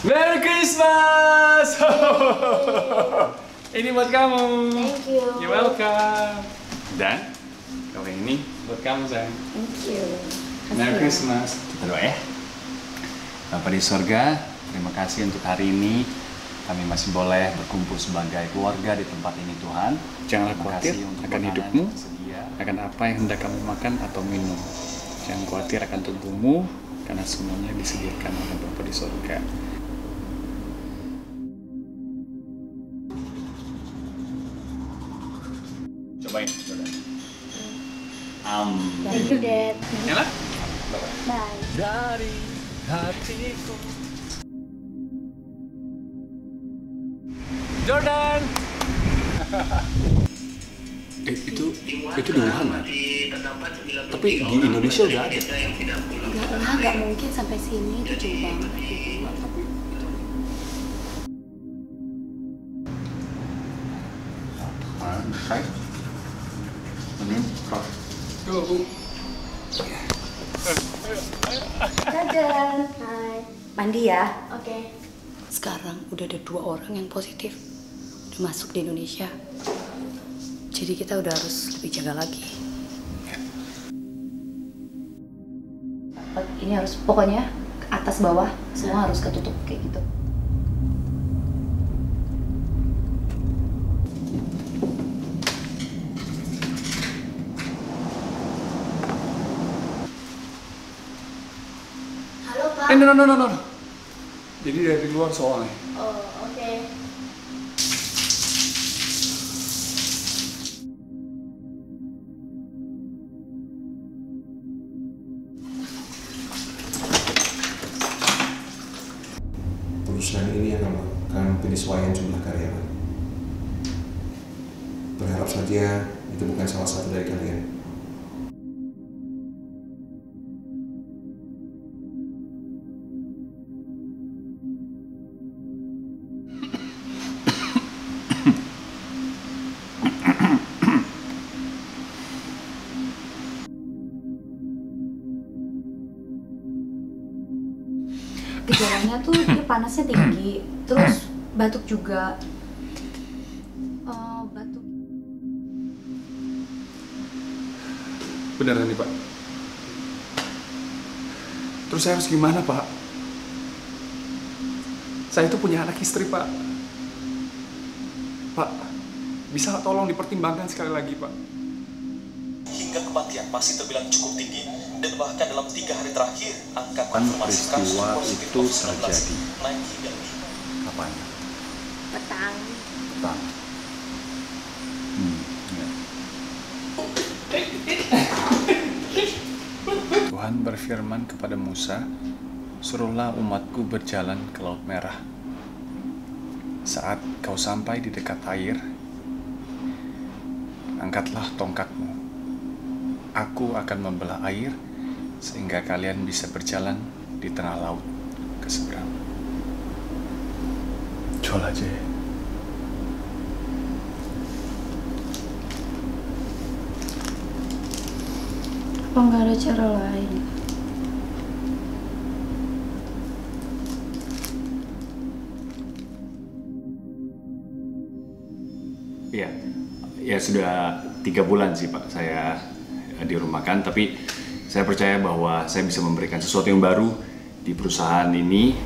Merry Christmas! Ini buat kamu. Thank you. You're welcome. Dan kalau ini buat kamu, sayang. Thank you. Merry Christmas. Kita doa ya. Bapa di sorga, terima kasih untuk hari ini. Kami masih boleh berkumpul sebagai keluarga di tempat ini, Tuhan. Janganlah khawatir akan hidupmu, akan apa yang hendak kamu makan atau minum. Jangan khawatir akan tubuhmu, karena semuanya disediakan oleh Bapa di sorga. Cobain, Jordan. Thank you, Dad. Enak? Bye. Dari hatiku. Jordan. itu di Wuhan kan? Tapi di Indonesia udah ada. Enggak mungkin sampai sini, itu jauh banget gitu. Hai. Ini kok. Dadah. Hai. Mandi ya. Oke. Sekarang udah ada 2 orang yang positif udah masuk di Indonesia. Jadi kita udah harus lebih jaga lagi. Ini harus pokoknya atas bawah semua harus ketutup kayak gitu. Halo, Pak. No. Jadi dari luar soalnya. Oh, oke. Perusahaan ini akan melakukan penyesuaian jumlah karyawan. Berharap saja itu bukan salah satu dari kalian. Gejalanya tuh dia panasnya tinggi, terus batuk juga. Batuk. Beneran nih, Pak. Terus saya harus gimana, Pak? Saya itu punya anak istri, Pak. Pak, bisa tolong dipertimbangkan sekali lagi, Pak. Hingga kematian masih terbilang cukup tinggi dan bahkan dalam 3 hari terakhir angka konfirmasi kasus positif COVID-19 naik hingga 5. Kapan? Petang. Petang. Ya. Tuhan berfirman kepada Musa, "Suruhlah umatku berjalan ke Laut Merah. Saat kau sampai di dekat air, angkatlah tongkatmu. Aku akan membelah air sehingga kalian bisa berjalan di tengah laut ke seberang." Jual aja ya. Apa nggak ada cara lain? Iya, ya sudah 3 bulan sih Pak saya dirumahkan, tapi saya percaya bahwa saya bisa memberikan sesuatu yang baru di perusahaan ini.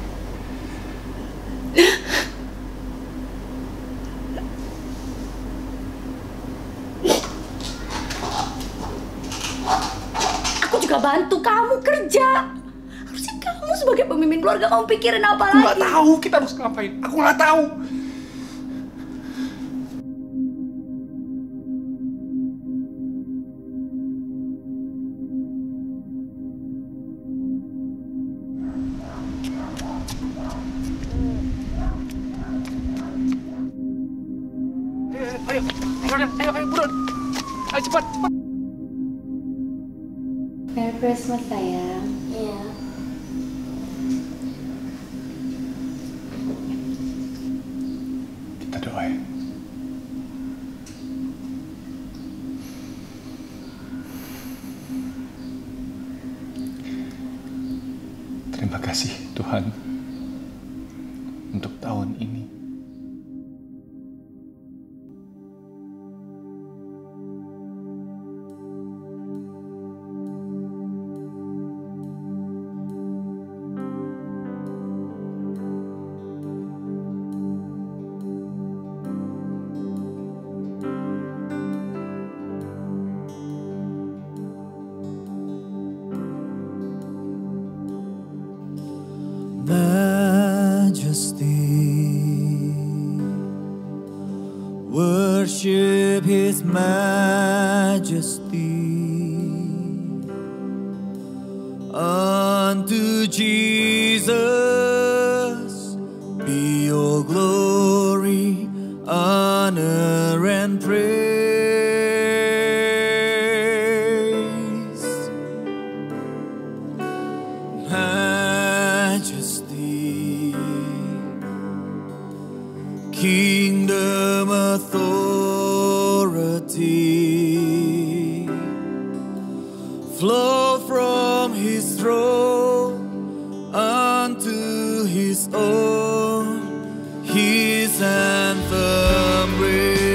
Aku juga bantu kamu kerja. Harusnya kamu sebagai pemimpin keluarga kamu pikirin apa Aku lagi? nggak tahu kita harus ngapain. Aku nggak tahu. Ayo, buruan. Ayo cepat. Merry Christmas sayang. Iya. Kita doa ya. Terima kasih Tuhan. worship His majesty. Unto Jesus be all glory, honor, and praise. Majesty, kingdom, authority flow from His throne unto His own, His anthem raise.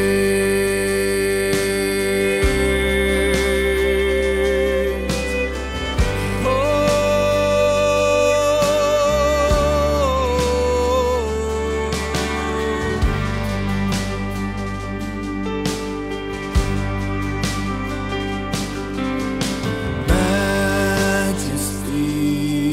Majesty,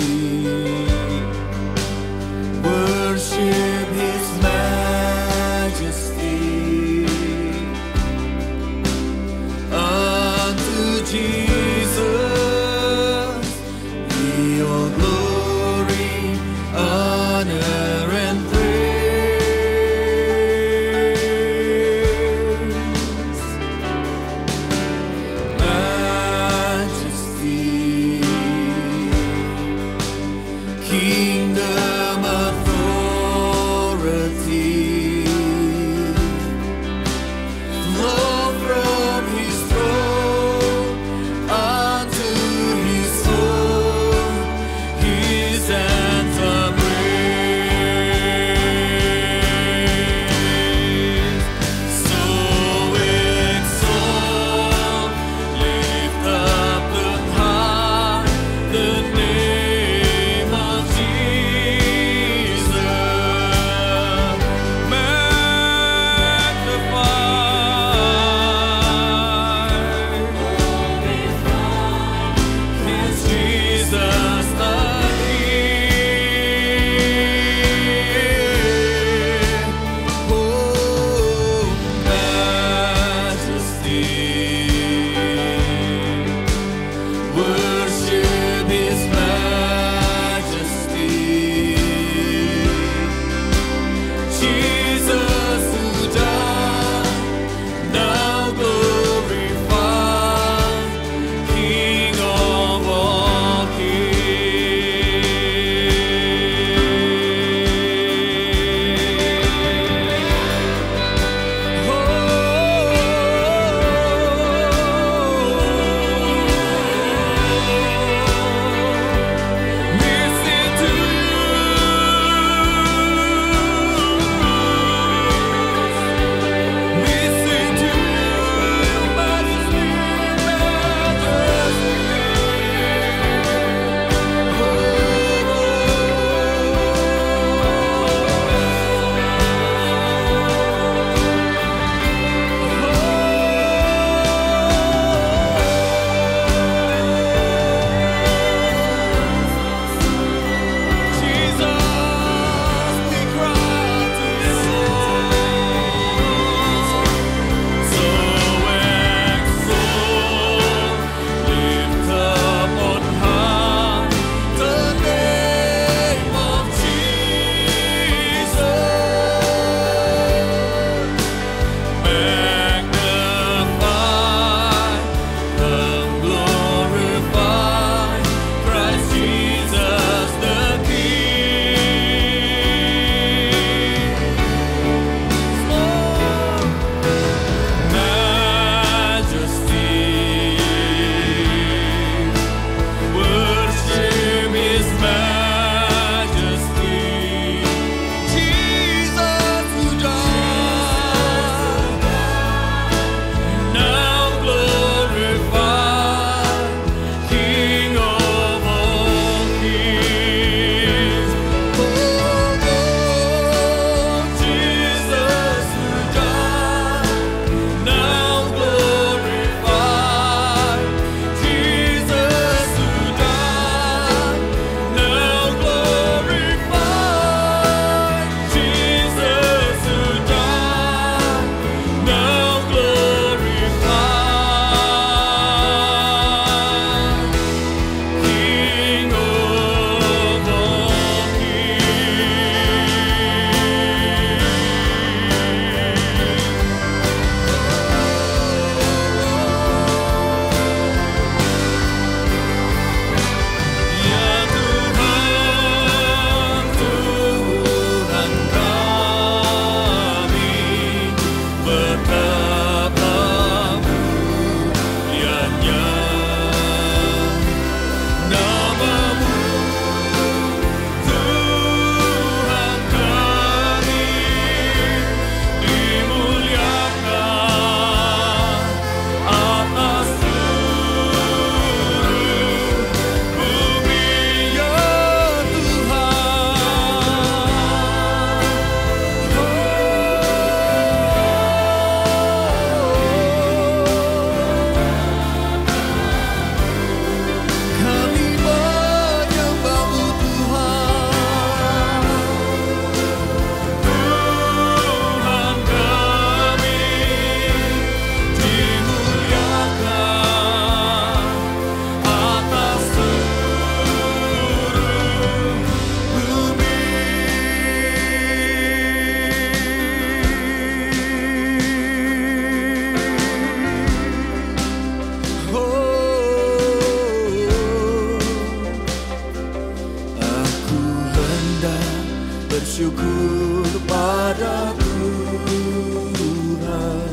bersyukur pada Tuhan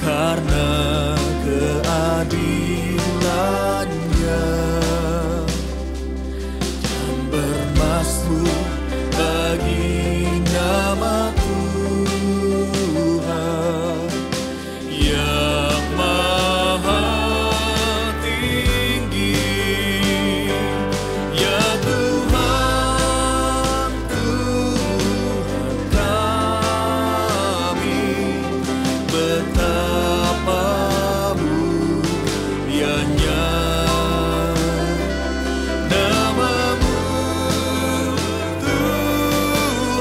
karena keadilannya dan bermasmur bagi nama Tuhan yang maha tinggi. Ya Tuhan, Tuhan kami, betapa mulianya namamu Tuhan.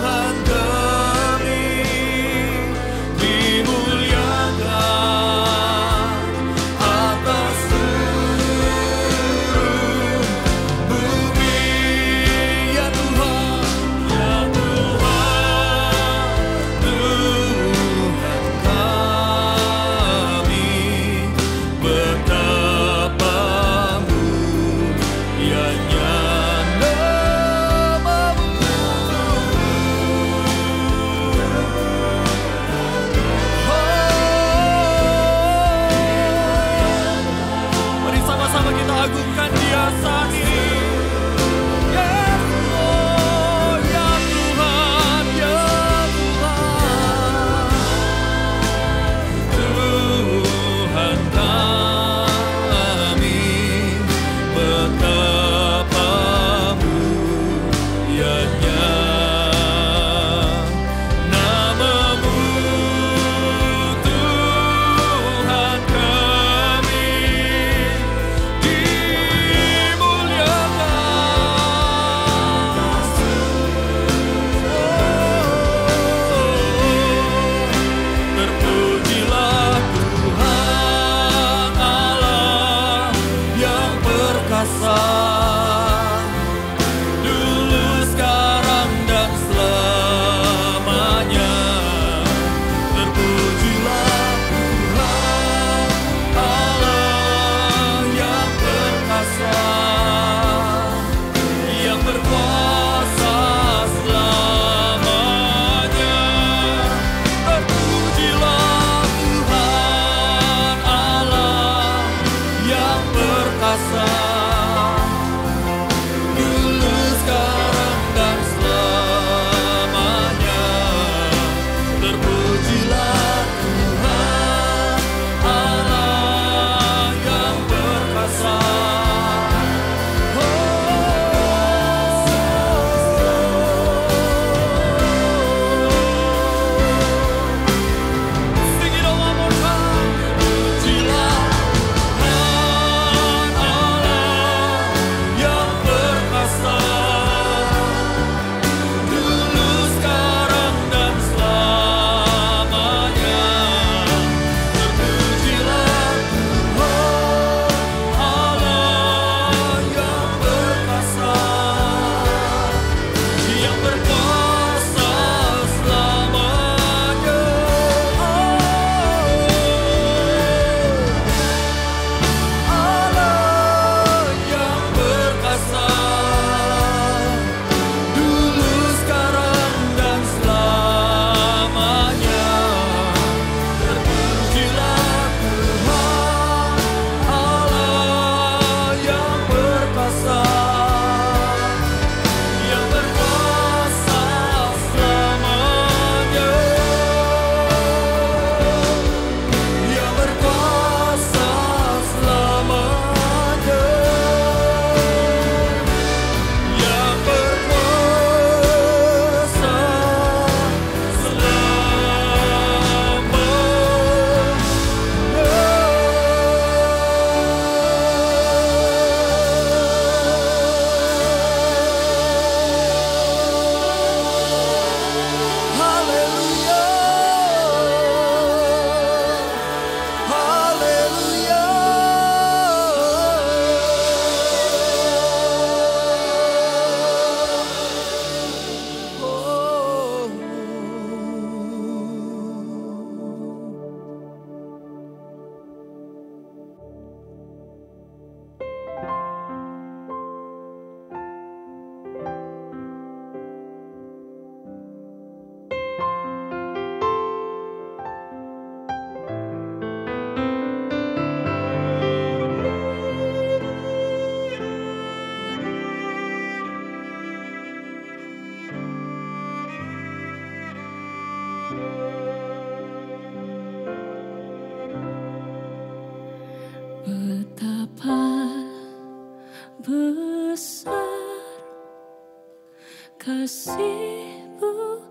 kasih-Mu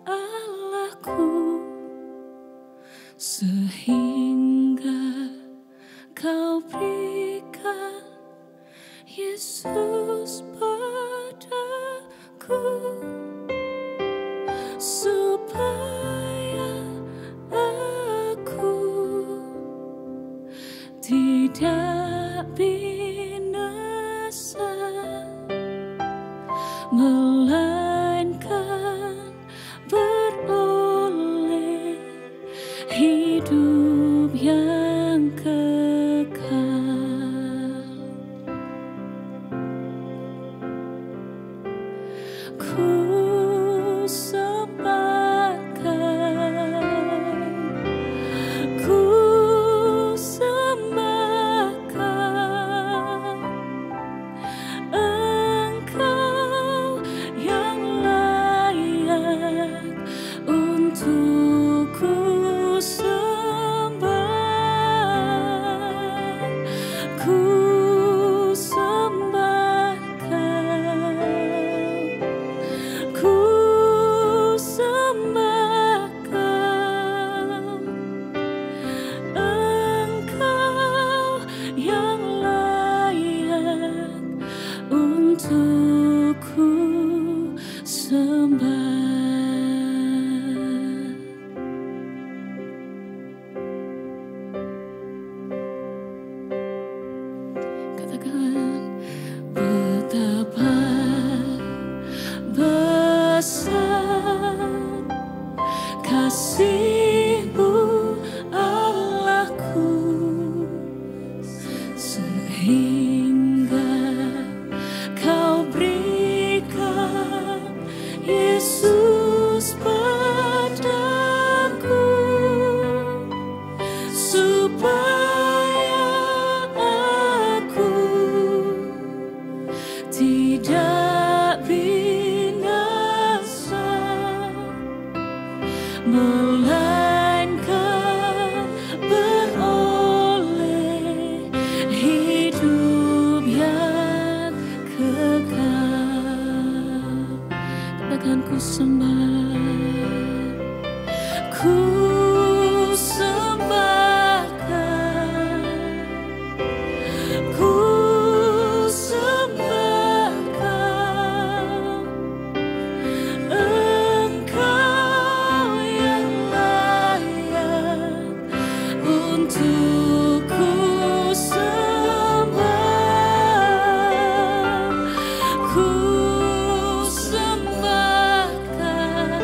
Allahku, sehingga Kau berikan Yesus padaku, supaya aku tidak binasa, melainkan beroleh hidup yang kekal. Ku sembahkan Engkau yang layak untuk ku sembah. Ku sembahkan, ku sembahkan Engkau yang layak untuk ku sembah. Katakan betapa besar kasih-Mu Allahku, sehingga Kau berikan Yesus padaku, supaya aku tidak binasa, melainkan beroleh hidup yang kekal. Katakan ku sembah, ku sembahkan, ku sembahkan Engkau yang layak untuk ku sembah. Ku sembahkan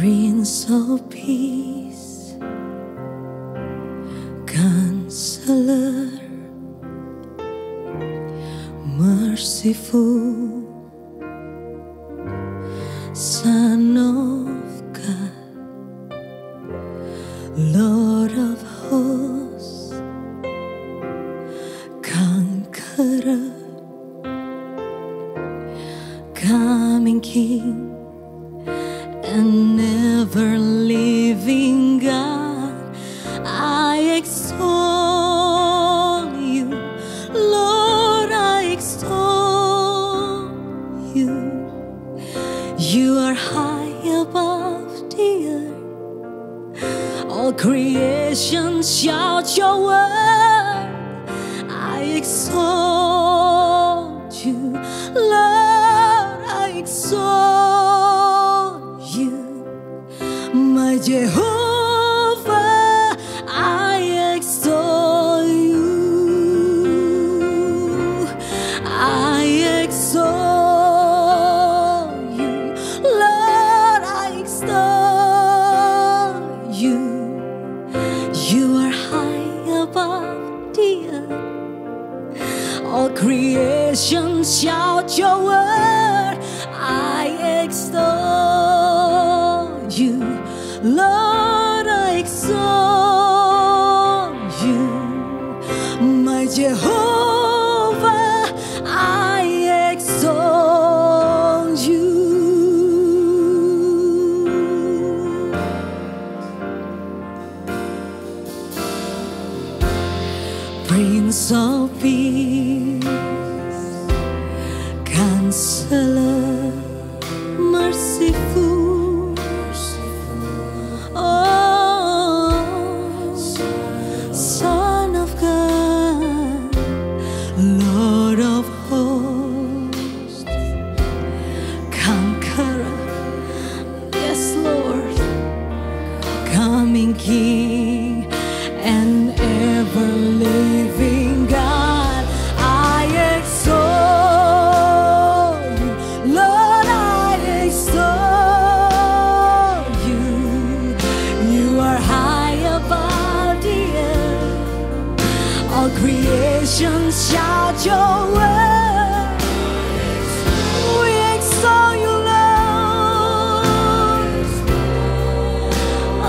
Prince of Peace, Counselor, Merciful, Son of God, Lord of hosts, Conqueror, coming King, and never living God. I extol you, Lord, I extol you. You are high above the earth. All creation shout your word. I exalt you, Lord, I exalt you. My Jehovah, I extol you. I extol you, Lord, I extol you. You are high above the earth. All creation shout your word. I extol you, Lord, I exalt you. My Jehovah, I exalt you. Prince of Peace, Counselor, Merciful, Son of God, Lord of hosts, Conqueror, yes Lord, coming King, and ever living God. I exalt you, Lord, I exalt you. You are high above the earth. All creation shout your word. We exalt you, Lord. Oh,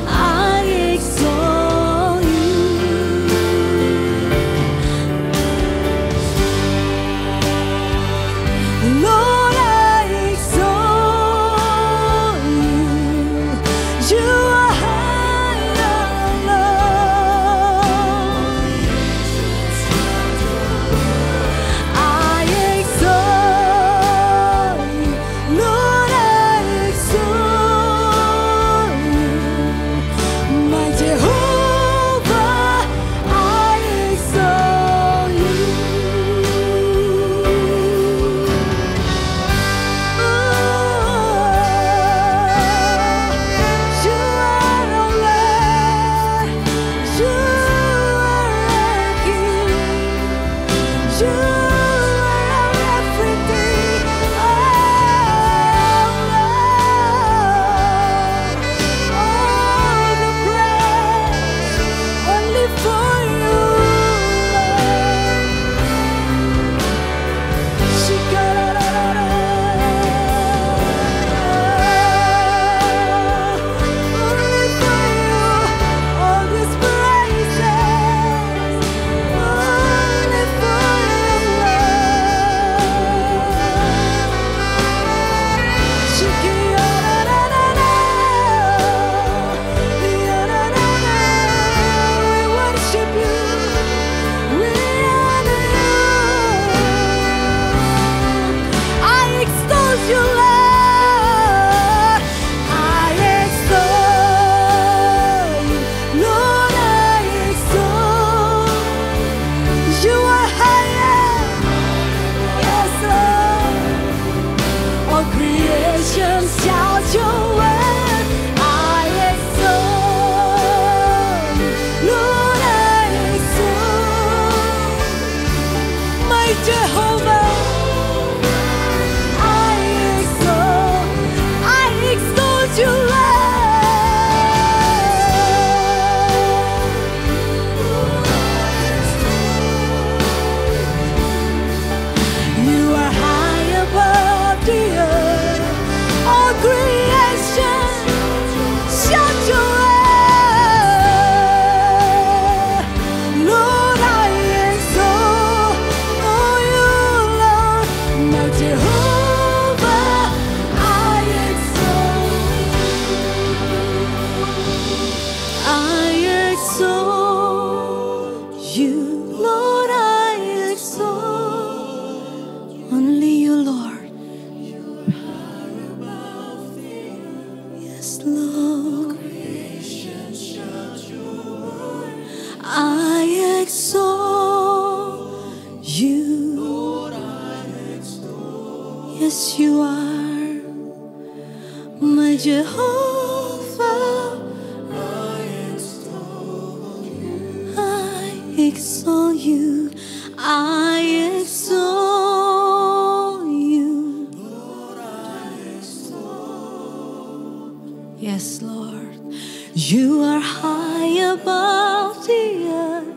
I exalt you. Lord, I exalt you. You are high, Lord. I exalt you. Lord, I exalt you. My Jehovah, I exalt you. You are our Lord. You are King. You are everything. Oh Lord, all the praise only for you, only for you, all these praises, only for you, we worship I exalt you. Yes, you are my Jehovah. I exalt you. I exalt you. I exalt you. Yes, Lord, you are high above the earth.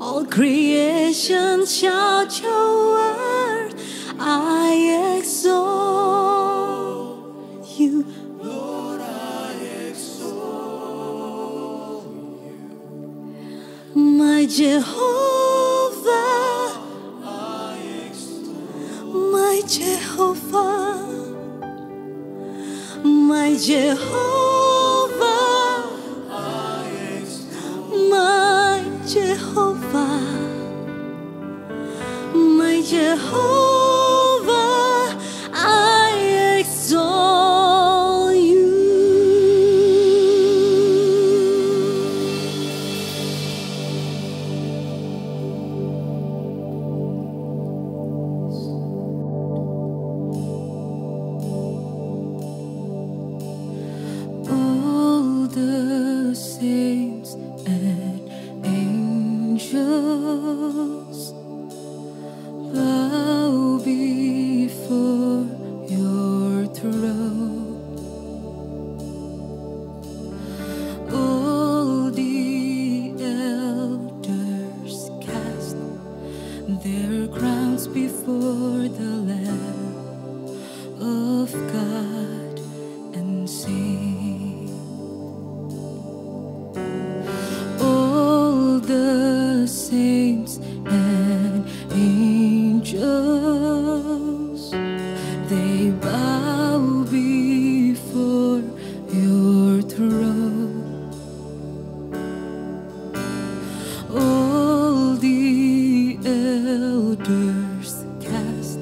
All creation shout your word. I exalt you. Lord, I exalt you. My Jehovah, I exalt. My Jehovah, my Jehovah, I exalt. My Jehovah, my Jehovah, I exalt you. All the saints and angels bow before your throne. All the elders cast their crowns before the Lamb of God and sing. All the saints and angels, they bow before your throne. All the elders cast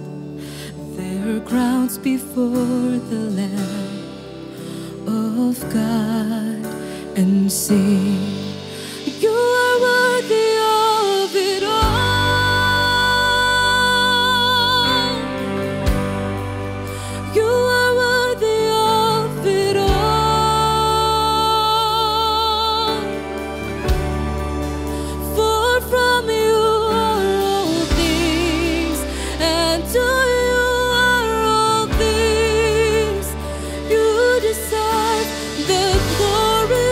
their crowns before the Lamb of God and sing. You are worthy of it all. You are worthy of it all. For from you are all things, and to you are all things. You deserve the glory.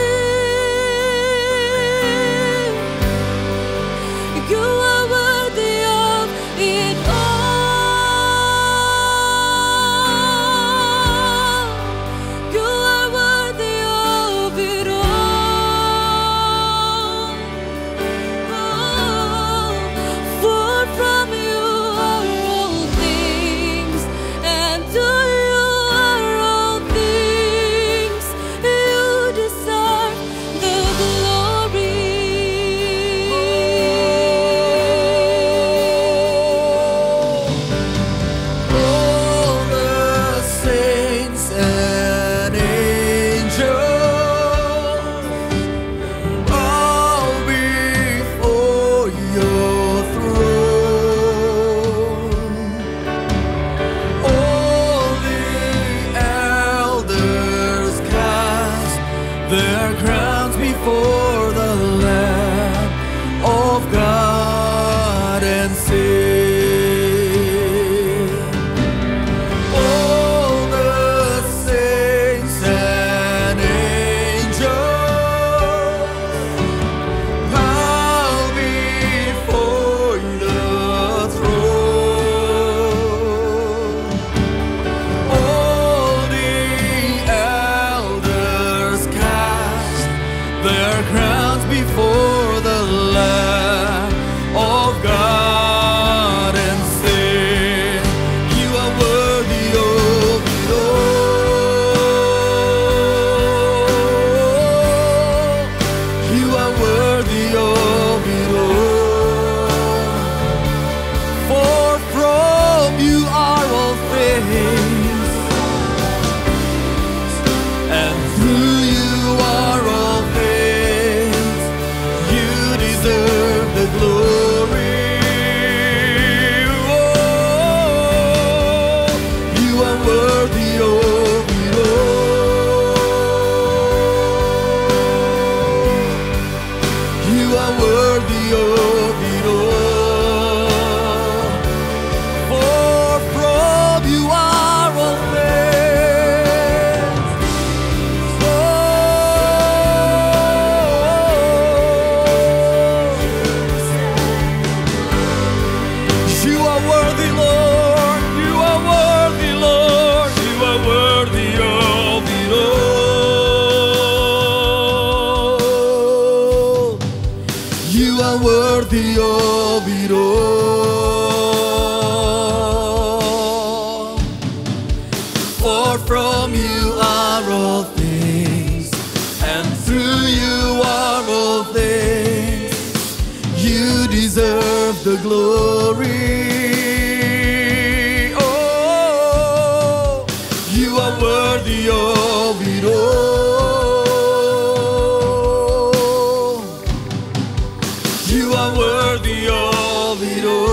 You are worthy of it all. For from you are all things. You are worthy, Lord. You are worthy, Lord. You are worthy of it all. You are worthy of it all. For from you are all things, and through you are all things. You deserve the glory. Oh, you are worthy of it all. You are worthy of it all.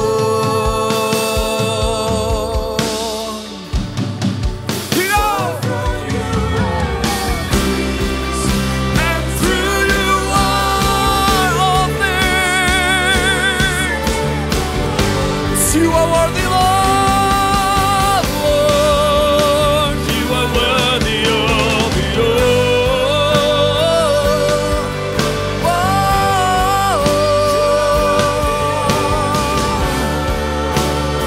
And through you are all things. You are worthy, Lord. Lord, you are worthy of it all.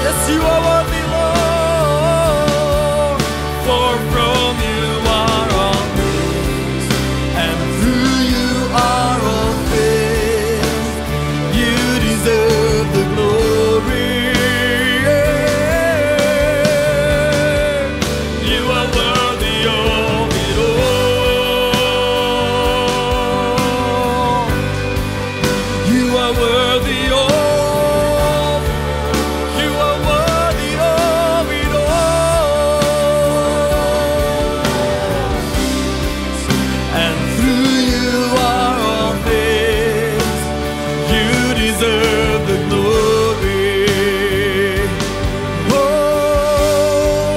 Yes, you are worthy, Lord. For from you are all things, and through you are all things. You deserve the glory. You are worthy of it all. You are worthy of. You are worthy of it all. And through you are all things. You deserve the glory. Oh,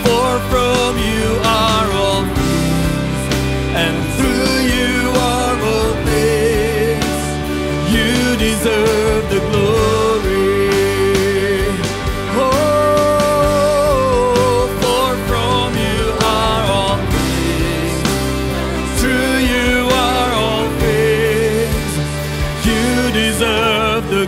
for from you are all things, and through you are all things. You deserve the glory. Oh, for from you are all things, through you are all things. You deserve the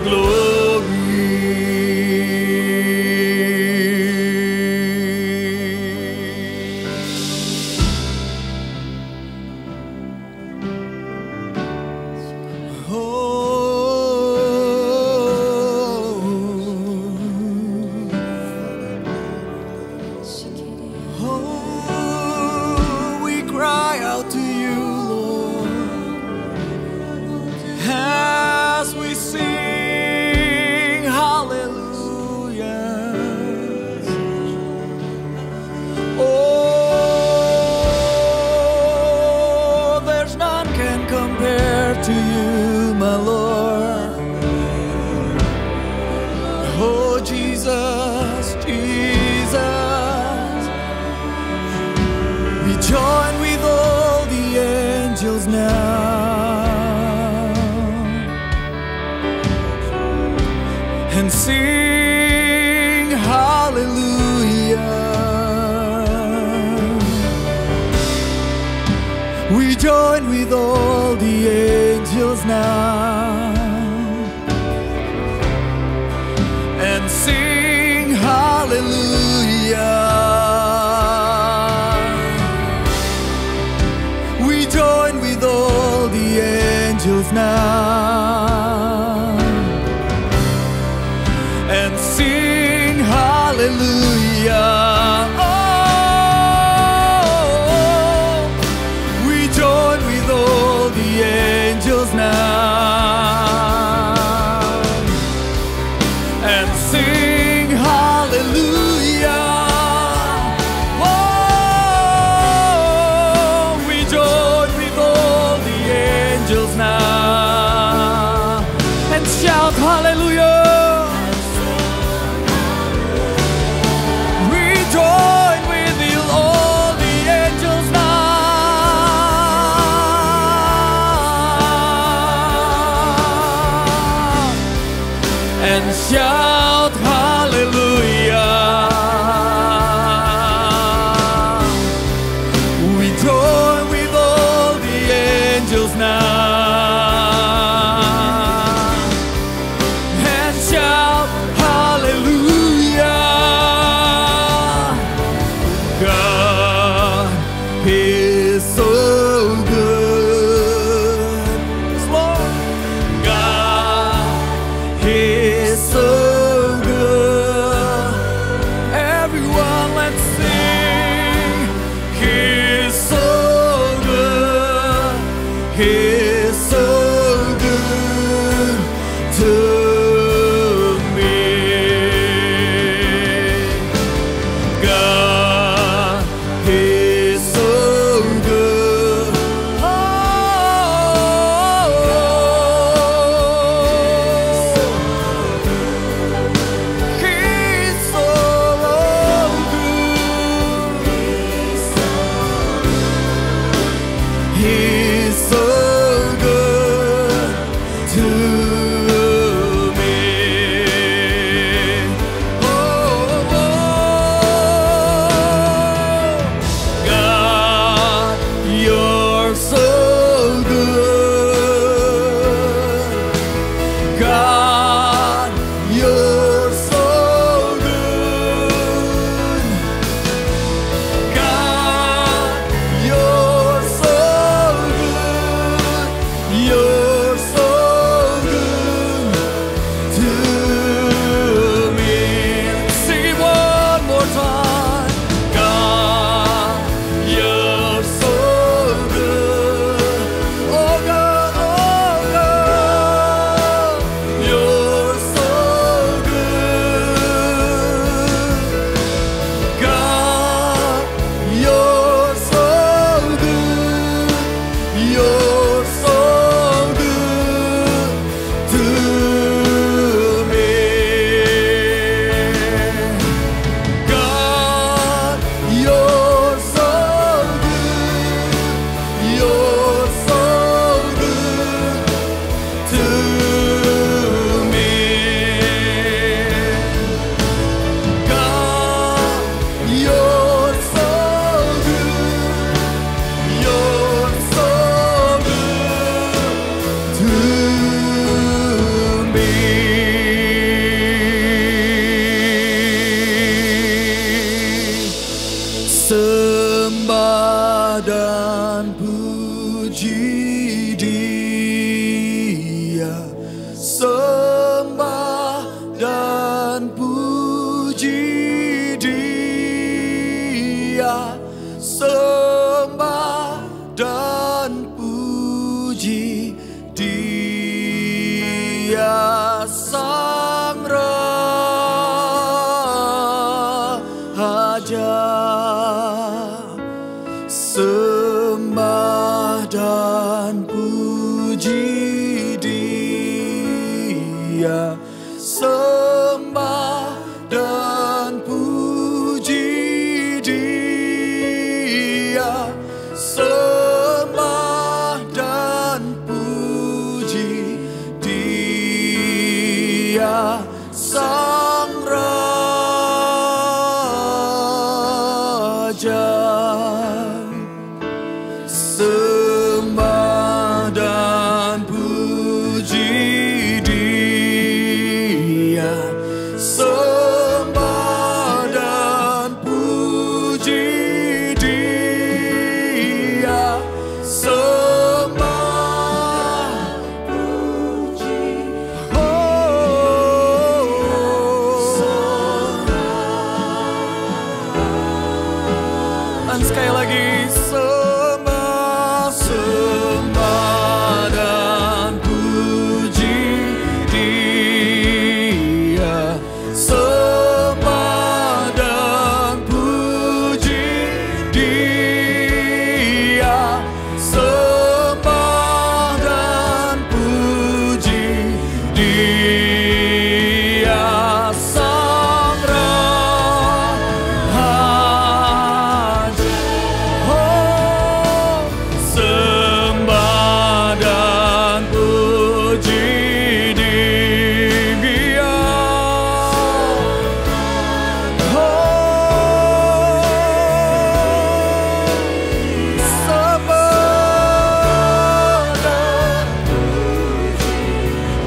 Oh, we cry out to you, Lord, as we sing hallelujah. Oh, there's none can compare to you, my Lord. Oh, Jesus, Jesus, we join with all the angels now and sing hallelujah. We join with all the angels now and sing hallelujah. We join with all the angels now and sing hallelujah. Oh, we join with all the angels now and sing hallelujah. Oh, we join with all the angels now and shout hallelujah. We join with all the angels now and shout hallelujah. We join with all the angels now and shout hallelujah. God is so good. Yes, Lord. God is so good. Everyone, let's sing. He's so good. He's so good to me. God is so good. Oh, He's so good. He's so good to me. Oh, God, you're so good. God, you're so good. God, you're so good. You're so good to me. Sing it one more time. God, you're so good. Oh God, you're so good. God, you're so good. You're so good to me. God, you're so good. You're so good to me. God, you're so good. You're so good to me. Sembah dan puji Dia. Sembah dan puji Dia. Sembah dan puji Dia, Sang Raja. Sembah dan puji Dia. Sembah dan puji Dia. Sembah dan puji Dia, Sang Raja. Sembah dan puji Dia. Sembah dan puji Dia. Sembah puji. Oh,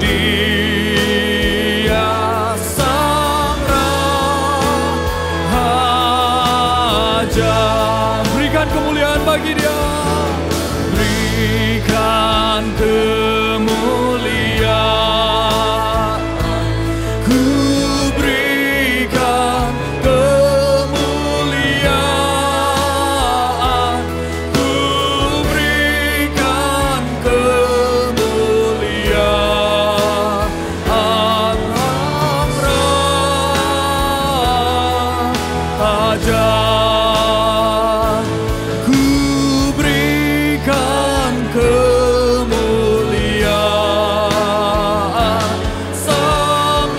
Dia sang Raja. Berikan kemuliaan bagi Dia. Berikan kemuliaan. Ku berikan kemuliaan. Ku berikan kemuliaan. Raja. Ku berikan kemuliaan. Sang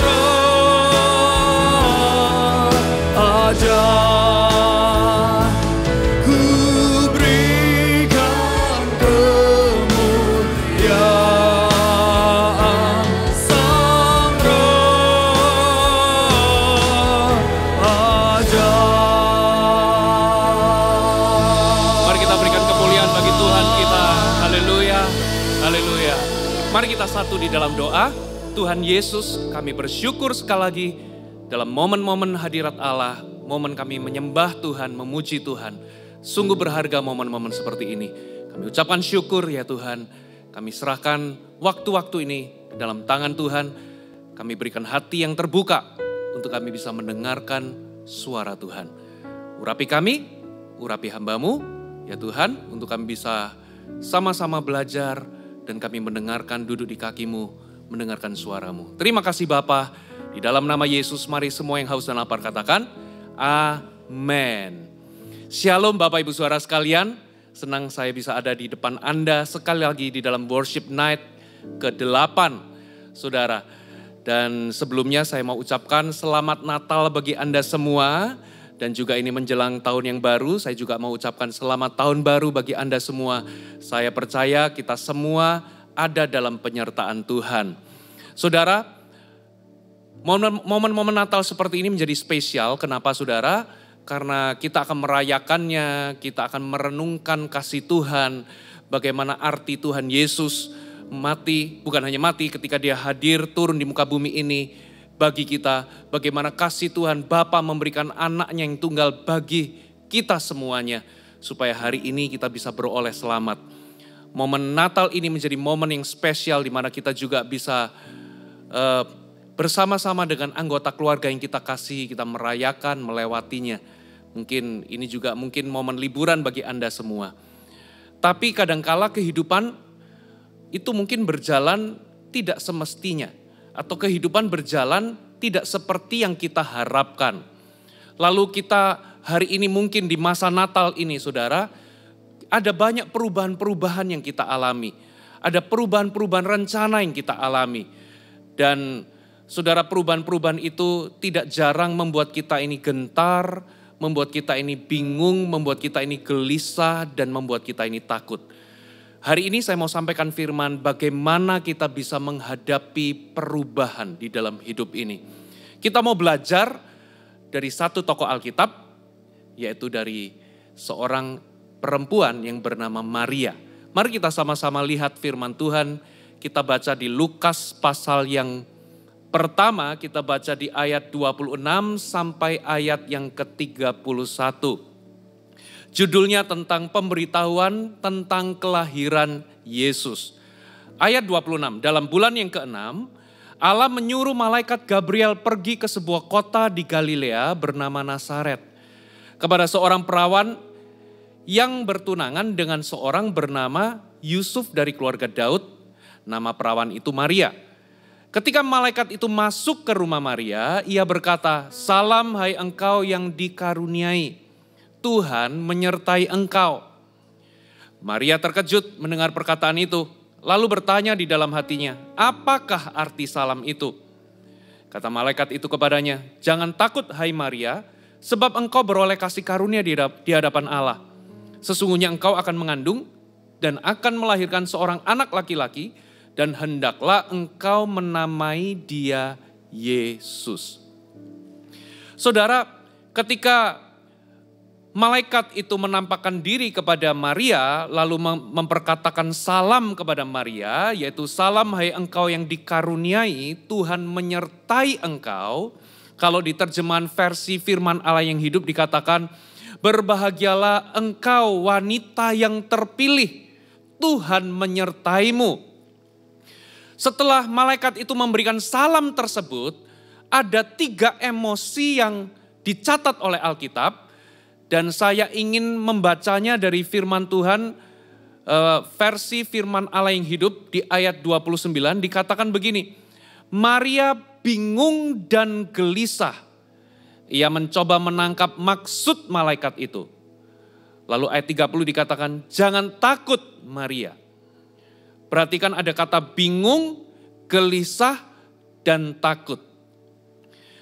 Raja. Ku berikan kemuliaan. Sang Raja. Mari kita berikan kemuliaan bagi Tuhan kita. Haleluya, haleluya. Mari kita satu di dalam doa. Tuhan Yesus, kami bersyukur sekali lagi dalam momen-momen hadirat Allah, momen kami menyembah Tuhan, memuji Tuhan. Sungguh berharga momen-momen seperti ini. Kami ucapkan syukur ya Tuhan. Kami serahkan waktu-waktu ini dalam tangan Tuhan. Kami berikan hati yang terbuka untuk kami bisa mendengarkan suara Tuhan. Urapi kami, urapi hamba-Mu ya Tuhan, untuk kami bisa sama-sama belajar dan kami mendengarkan, duduk di kaki-Mu, mendengarkan suara-Mu. Terima kasih Bapa. Di dalam nama Yesus, mari semua yang haus dan lapar katakan, amin. Shalom Bapak Ibu Saudara sekalian, senang saya bisa ada di depan Anda sekali lagi di dalam worship night ke-8 Saudara. Dan sebelumnya saya mau ucapkan selamat Natal bagi Anda semua. Dan juga ini menjelang tahun yang baru, saya juga mau ucapkan selamat tahun baru bagi Anda semua. Saya percaya kita semua ada dalam penyertaan Tuhan. Saudara, momen-momen Natal seperti ini menjadi spesial. Kenapa saudara? Karena kita akan merayakannya, kita akan merenungkan kasih Tuhan. Bagaimana arti Tuhan Yesus mati, bukan hanya mati ketika Dia hadir turun di muka bumi ini. Bagi kita, bagaimana kasih Tuhan Bapa memberikan anaknya yang tunggal bagi kita semuanya. Supaya hari ini kita bisa beroleh selamat. Momen Natal ini menjadi momen yang spesial di mana kita juga bisa bersama-sama dengan anggota keluarga yang kita kasih, kita merayakan, melewatinya. Mungkin ini juga mungkin momen liburan bagi Anda semua. Tapi kadangkala kehidupan itu mungkin berjalan tidak semestinya. Atau kehidupan berjalan tidak seperti yang kita harapkan. Lalu kita hari ini mungkin di masa Natal ini saudara, ada banyak perubahan-perubahan yang kita alami. Ada perubahan-perubahan rencana yang kita alami. Dan saudara, perubahan-perubahan itu tidak jarang membuat kita ini gentar, membuat kita ini bingung, membuat kita ini gelisah, dan membuat kita ini takut. Hari ini saya mau sampaikan firman bagaimana kita bisa menghadapi perubahan di dalam hidup ini. Kita mau belajar dari satu tokoh Alkitab, yaitu dari seorang perempuan yang bernama Maria. Mari kita sama-sama lihat firman Tuhan. Kita baca di Lukas pasal yang pertama, kita baca di ayat 26 sampai ayat yang ke-31. Judulnya tentang pemberitahuan tentang kelahiran Yesus. Ayat 26, dalam bulan yang ke-6, Allah menyuruh malaikat Gabriel pergi ke sebuah kota di Galilea bernama Nazaret. Kepada seorang perawan yang bertunangan dengan seorang bernama Yusuf dari keluarga Daud. Nama perawan itu Maria. Ketika malaikat itu masuk ke rumah Maria, ia berkata, "Salam hai engkau yang dikaruniai, Tuhan menyertai engkau." Maria terkejut mendengar perkataan itu, lalu bertanya di dalam hatinya, apakah arti salam itu? Kata malaikat itu kepadanya, "Jangan takut hai Maria, sebab engkau beroleh kasih karunia di hadapan Allah. Sesungguhnya engkau akan mengandung dan akan melahirkan seorang anak laki-laki, dan hendaklah engkau menamai dia Yesus." Saudara, ketika malaikat itu menampakkan diri kepada Maria, lalu memperkatakan salam kepada Maria, yaitu salam hai engkau yang dikaruniai, Tuhan menyertai engkau. Kalau di terjemahan versi firman Allah yang hidup dikatakan, berbahagialah engkau wanita yang terpilih, Tuhan menyertaimu. Setelah malaikat itu memberikan salam tersebut, ada 3 emosi yang dicatat oleh Alkitab. Dan saya ingin membacanya dari firman Tuhan, versi firman Allah yang hidup di ayat 29 dikatakan begini. Maria bingung dan gelisah. Ia mencoba menangkap maksud malaikat itu. Lalu ayat 30 dikatakan, jangan takut Maria. Perhatikan ada kata bingung, gelisah, dan takut.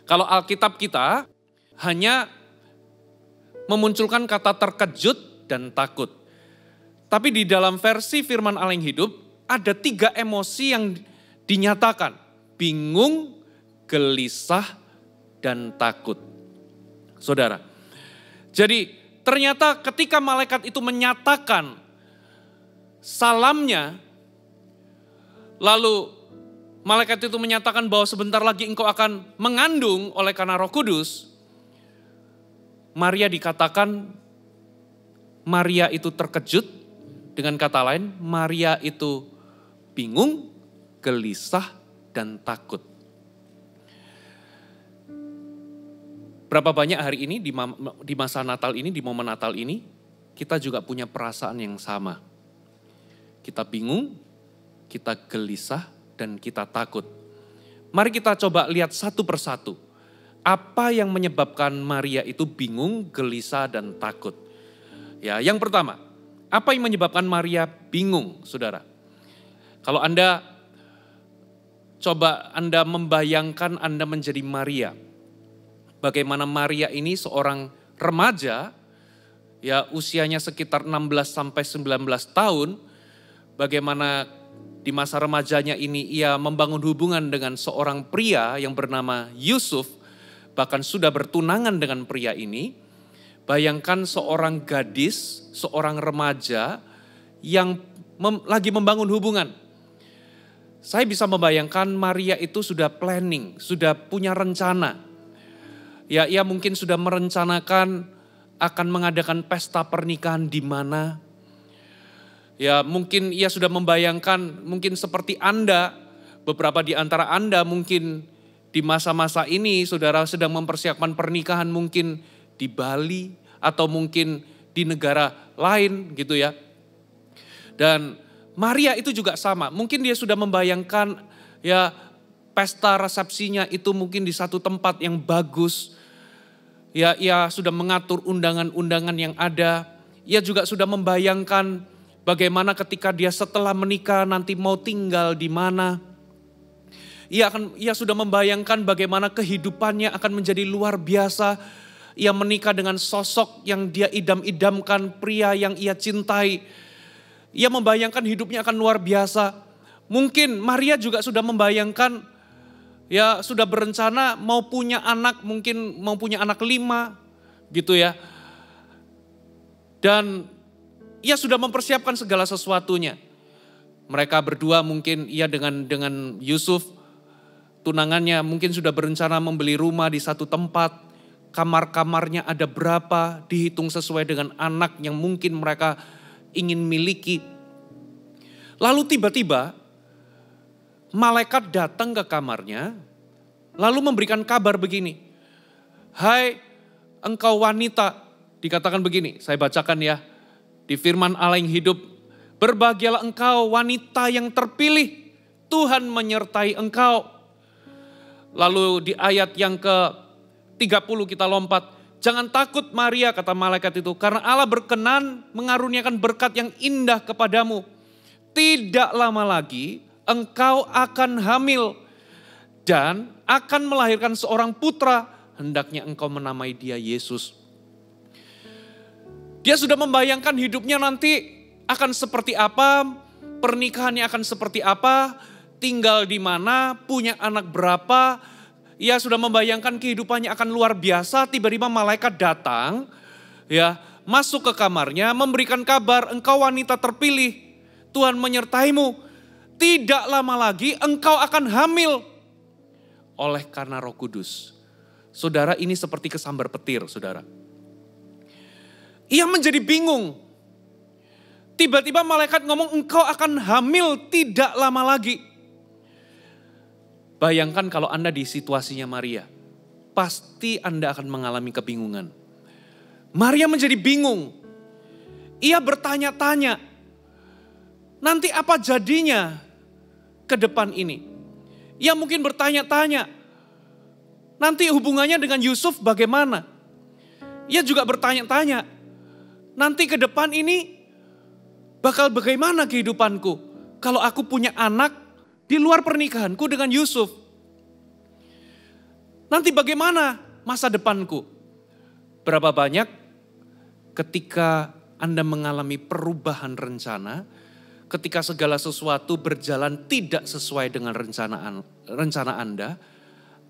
Kalau Alkitab kita hanya memunculkan kata terkejut dan takut. Tapi di dalam versi firman Allah yang hidup, ada 3 emosi yang dinyatakan. Bingung, gelisah, dan takut. Saudara, jadi ternyata ketika malaikat itu menyatakan salamnya, lalu malaikat itu menyatakan bahwa sebentar lagi engkau akan mengandung oleh karena Roh Kudus, Maria dikatakan, Maria itu terkejut, dengan kata lain, Maria itu bingung, gelisah, dan takut. Berapa banyak hari ini di masa Natal ini, di momen Natal ini, kita juga punya perasaan yang sama. Kita bingung, kita gelisah, dan kita takut. Mari kita coba lihat satu persatu. Apa yang menyebabkan Maria itu bingung, gelisah, dan takut? Ya, yang pertama, apa yang menyebabkan Maria bingung, saudara? Kalau Anda membayangkan Anda menjadi Maria. Bagaimana Maria ini seorang remaja, ya usianya sekitar 16 sampai 19 tahun. Bagaimana di masa remajanya ini ia membangun hubungan dengan seorang pria yang bernama Yusuf, bahkan sudah bertunangan dengan pria ini. Bayangkan seorang gadis, seorang remaja yang lagi membangun hubungan. Saya bisa membayangkan Maria itu sudah planning, sudah punya rencana. Ya, ia mungkin sudah merencanakan akan mengadakan pesta pernikahan di mana. Ya, mungkin ia sudah membayangkan, mungkin seperti Anda, beberapa di antara Anda mungkin di masa-masa ini saudara sedang mempersiapkan pernikahan mungkin di Bali atau mungkin di negara lain gitu ya. Dan Maria itu juga sama, mungkin dia sudah membayangkan ya pesta resepsinya itu mungkin di satu tempat yang bagus. Ya, ia sudah mengatur undangan-undangan yang ada. Ia juga sudah membayangkan bagaimana ketika dia setelah menikah nanti mau tinggal di mana. Ia sudah membayangkan bagaimana kehidupannya akan menjadi luar biasa. Ia menikah dengan sosok yang dia idam-idamkan, pria yang ia cintai. Ia membayangkan hidupnya akan luar biasa. Mungkin Maria juga sudah membayangkan, ya sudah berencana mau punya anak, mungkin mau punya anak 5 gitu ya. Dan ia sudah mempersiapkan segala sesuatunya. Mereka berdua mungkin ia dengan Yusuf, tunangannya mungkin sudah berencana membeli rumah di satu tempat. Kamar-kamarnya ada berapa, dihitung sesuai dengan anak yang mungkin mereka ingin miliki. Lalu tiba-tiba malaikat datang ke kamarnya, lalu memberikan kabar begini. Hai engkau wanita, dikatakan begini, saya bacakan ya. Di firman Allah yang hidup, berbahagialah engkau wanita yang terpilih, Tuhan menyertai engkau. Lalu di ayat yang ke-30 kita lompat. Jangan takut Maria, kata malaikat itu, karena Allah berkenan mengaruniakan berkat yang indah kepadamu. Tidak lama lagi engkau akan hamil dan akan melahirkan seorang putra, hendaknya engkau menamai dia Yesus. Dia sudah membayangkan hidupnya nanti akan seperti apa, pernikahannya akan seperti apa, tinggal di mana, punya anak berapa. Ia sudah membayangkan kehidupannya akan luar biasa, tiba-tiba malaikat datang, ya, masuk ke kamarnya, memberikan kabar, engkau wanita terpilih, Tuhan menyertaimu. Tidak lama lagi engkau akan hamil oleh karena Roh Kudus. Saudara, ini seperti kesambar petir, saudara. Ia menjadi bingung. Tiba-tiba malaikat ngomong, engkau akan hamil tidak lama lagi. Bayangkan kalau Anda di situasinya Maria. Pasti Anda akan mengalami kebingungan. Maria menjadi bingung. Ia bertanya-tanya, nanti apa jadinya ke depan ini? Ia mungkin bertanya-tanya, nanti hubungannya dengan Yusuf bagaimana? Ia juga bertanya-tanya, nanti ke depan ini bakal bagaimana kehidupanku kalau aku punya anak di luar pernikahanku dengan Yusuf? Nanti bagaimana masa depanku? Berapa banyak ketika Anda mengalami perubahan rencana, ketika segala sesuatu berjalan tidak sesuai dengan rencana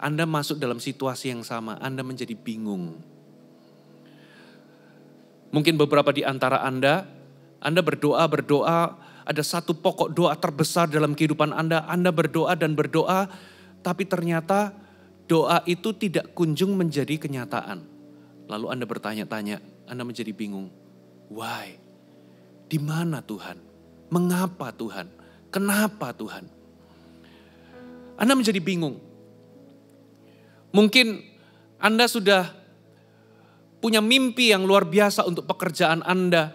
Anda masuk dalam situasi yang sama, Anda menjadi bingung. Mungkin beberapa di antara Anda berdoa, ada satu pokok doa terbesar dalam kehidupan Anda berdoa dan berdoa, tapi ternyata doa itu tidak kunjung menjadi kenyataan. Lalu Anda bertanya-tanya, Anda menjadi bingung. Why? Di mana Tuhan? Mengapa Tuhan? Kenapa Tuhan? Anda menjadi bingung. Mungkin Anda sudah punya mimpi yang luar biasa untuk pekerjaan Anda.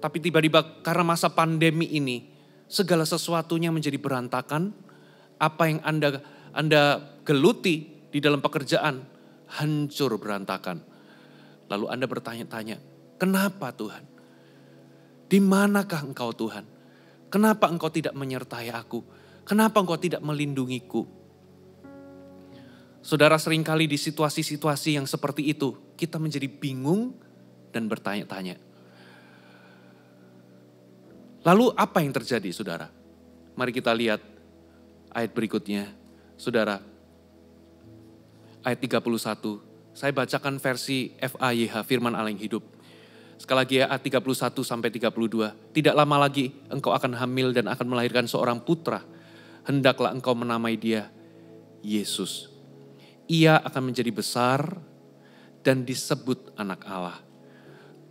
Tapi tiba-tiba karena masa pandemi ini, segala sesuatunya menjadi berantakan. Apa yang Anda geluti di dalam pekerjaan hancur berantakan. Lalu Anda bertanya-tanya, kenapa Tuhan? Di manakah Engkau Tuhan? Kenapa Engkau tidak menyertai aku? Kenapa Engkau tidak melindungiku? Saudara, seringkali di situasi-situasi yang seperti itu, kita menjadi bingung dan bertanya-tanya. Lalu apa yang terjadi, saudara? Mari kita lihat ayat berikutnya. Saudara, ayat 31. Saya bacakan versi FAYH, Firman Allah yang hidup. Sekali lagi ya, ayat 31 sampai 32. Tidak lama lagi engkau akan hamil dan akan melahirkan seorang putra. Hendaklah engkau menamai dia Yesus. Ia akan menjadi besar dan disebut anak Allah.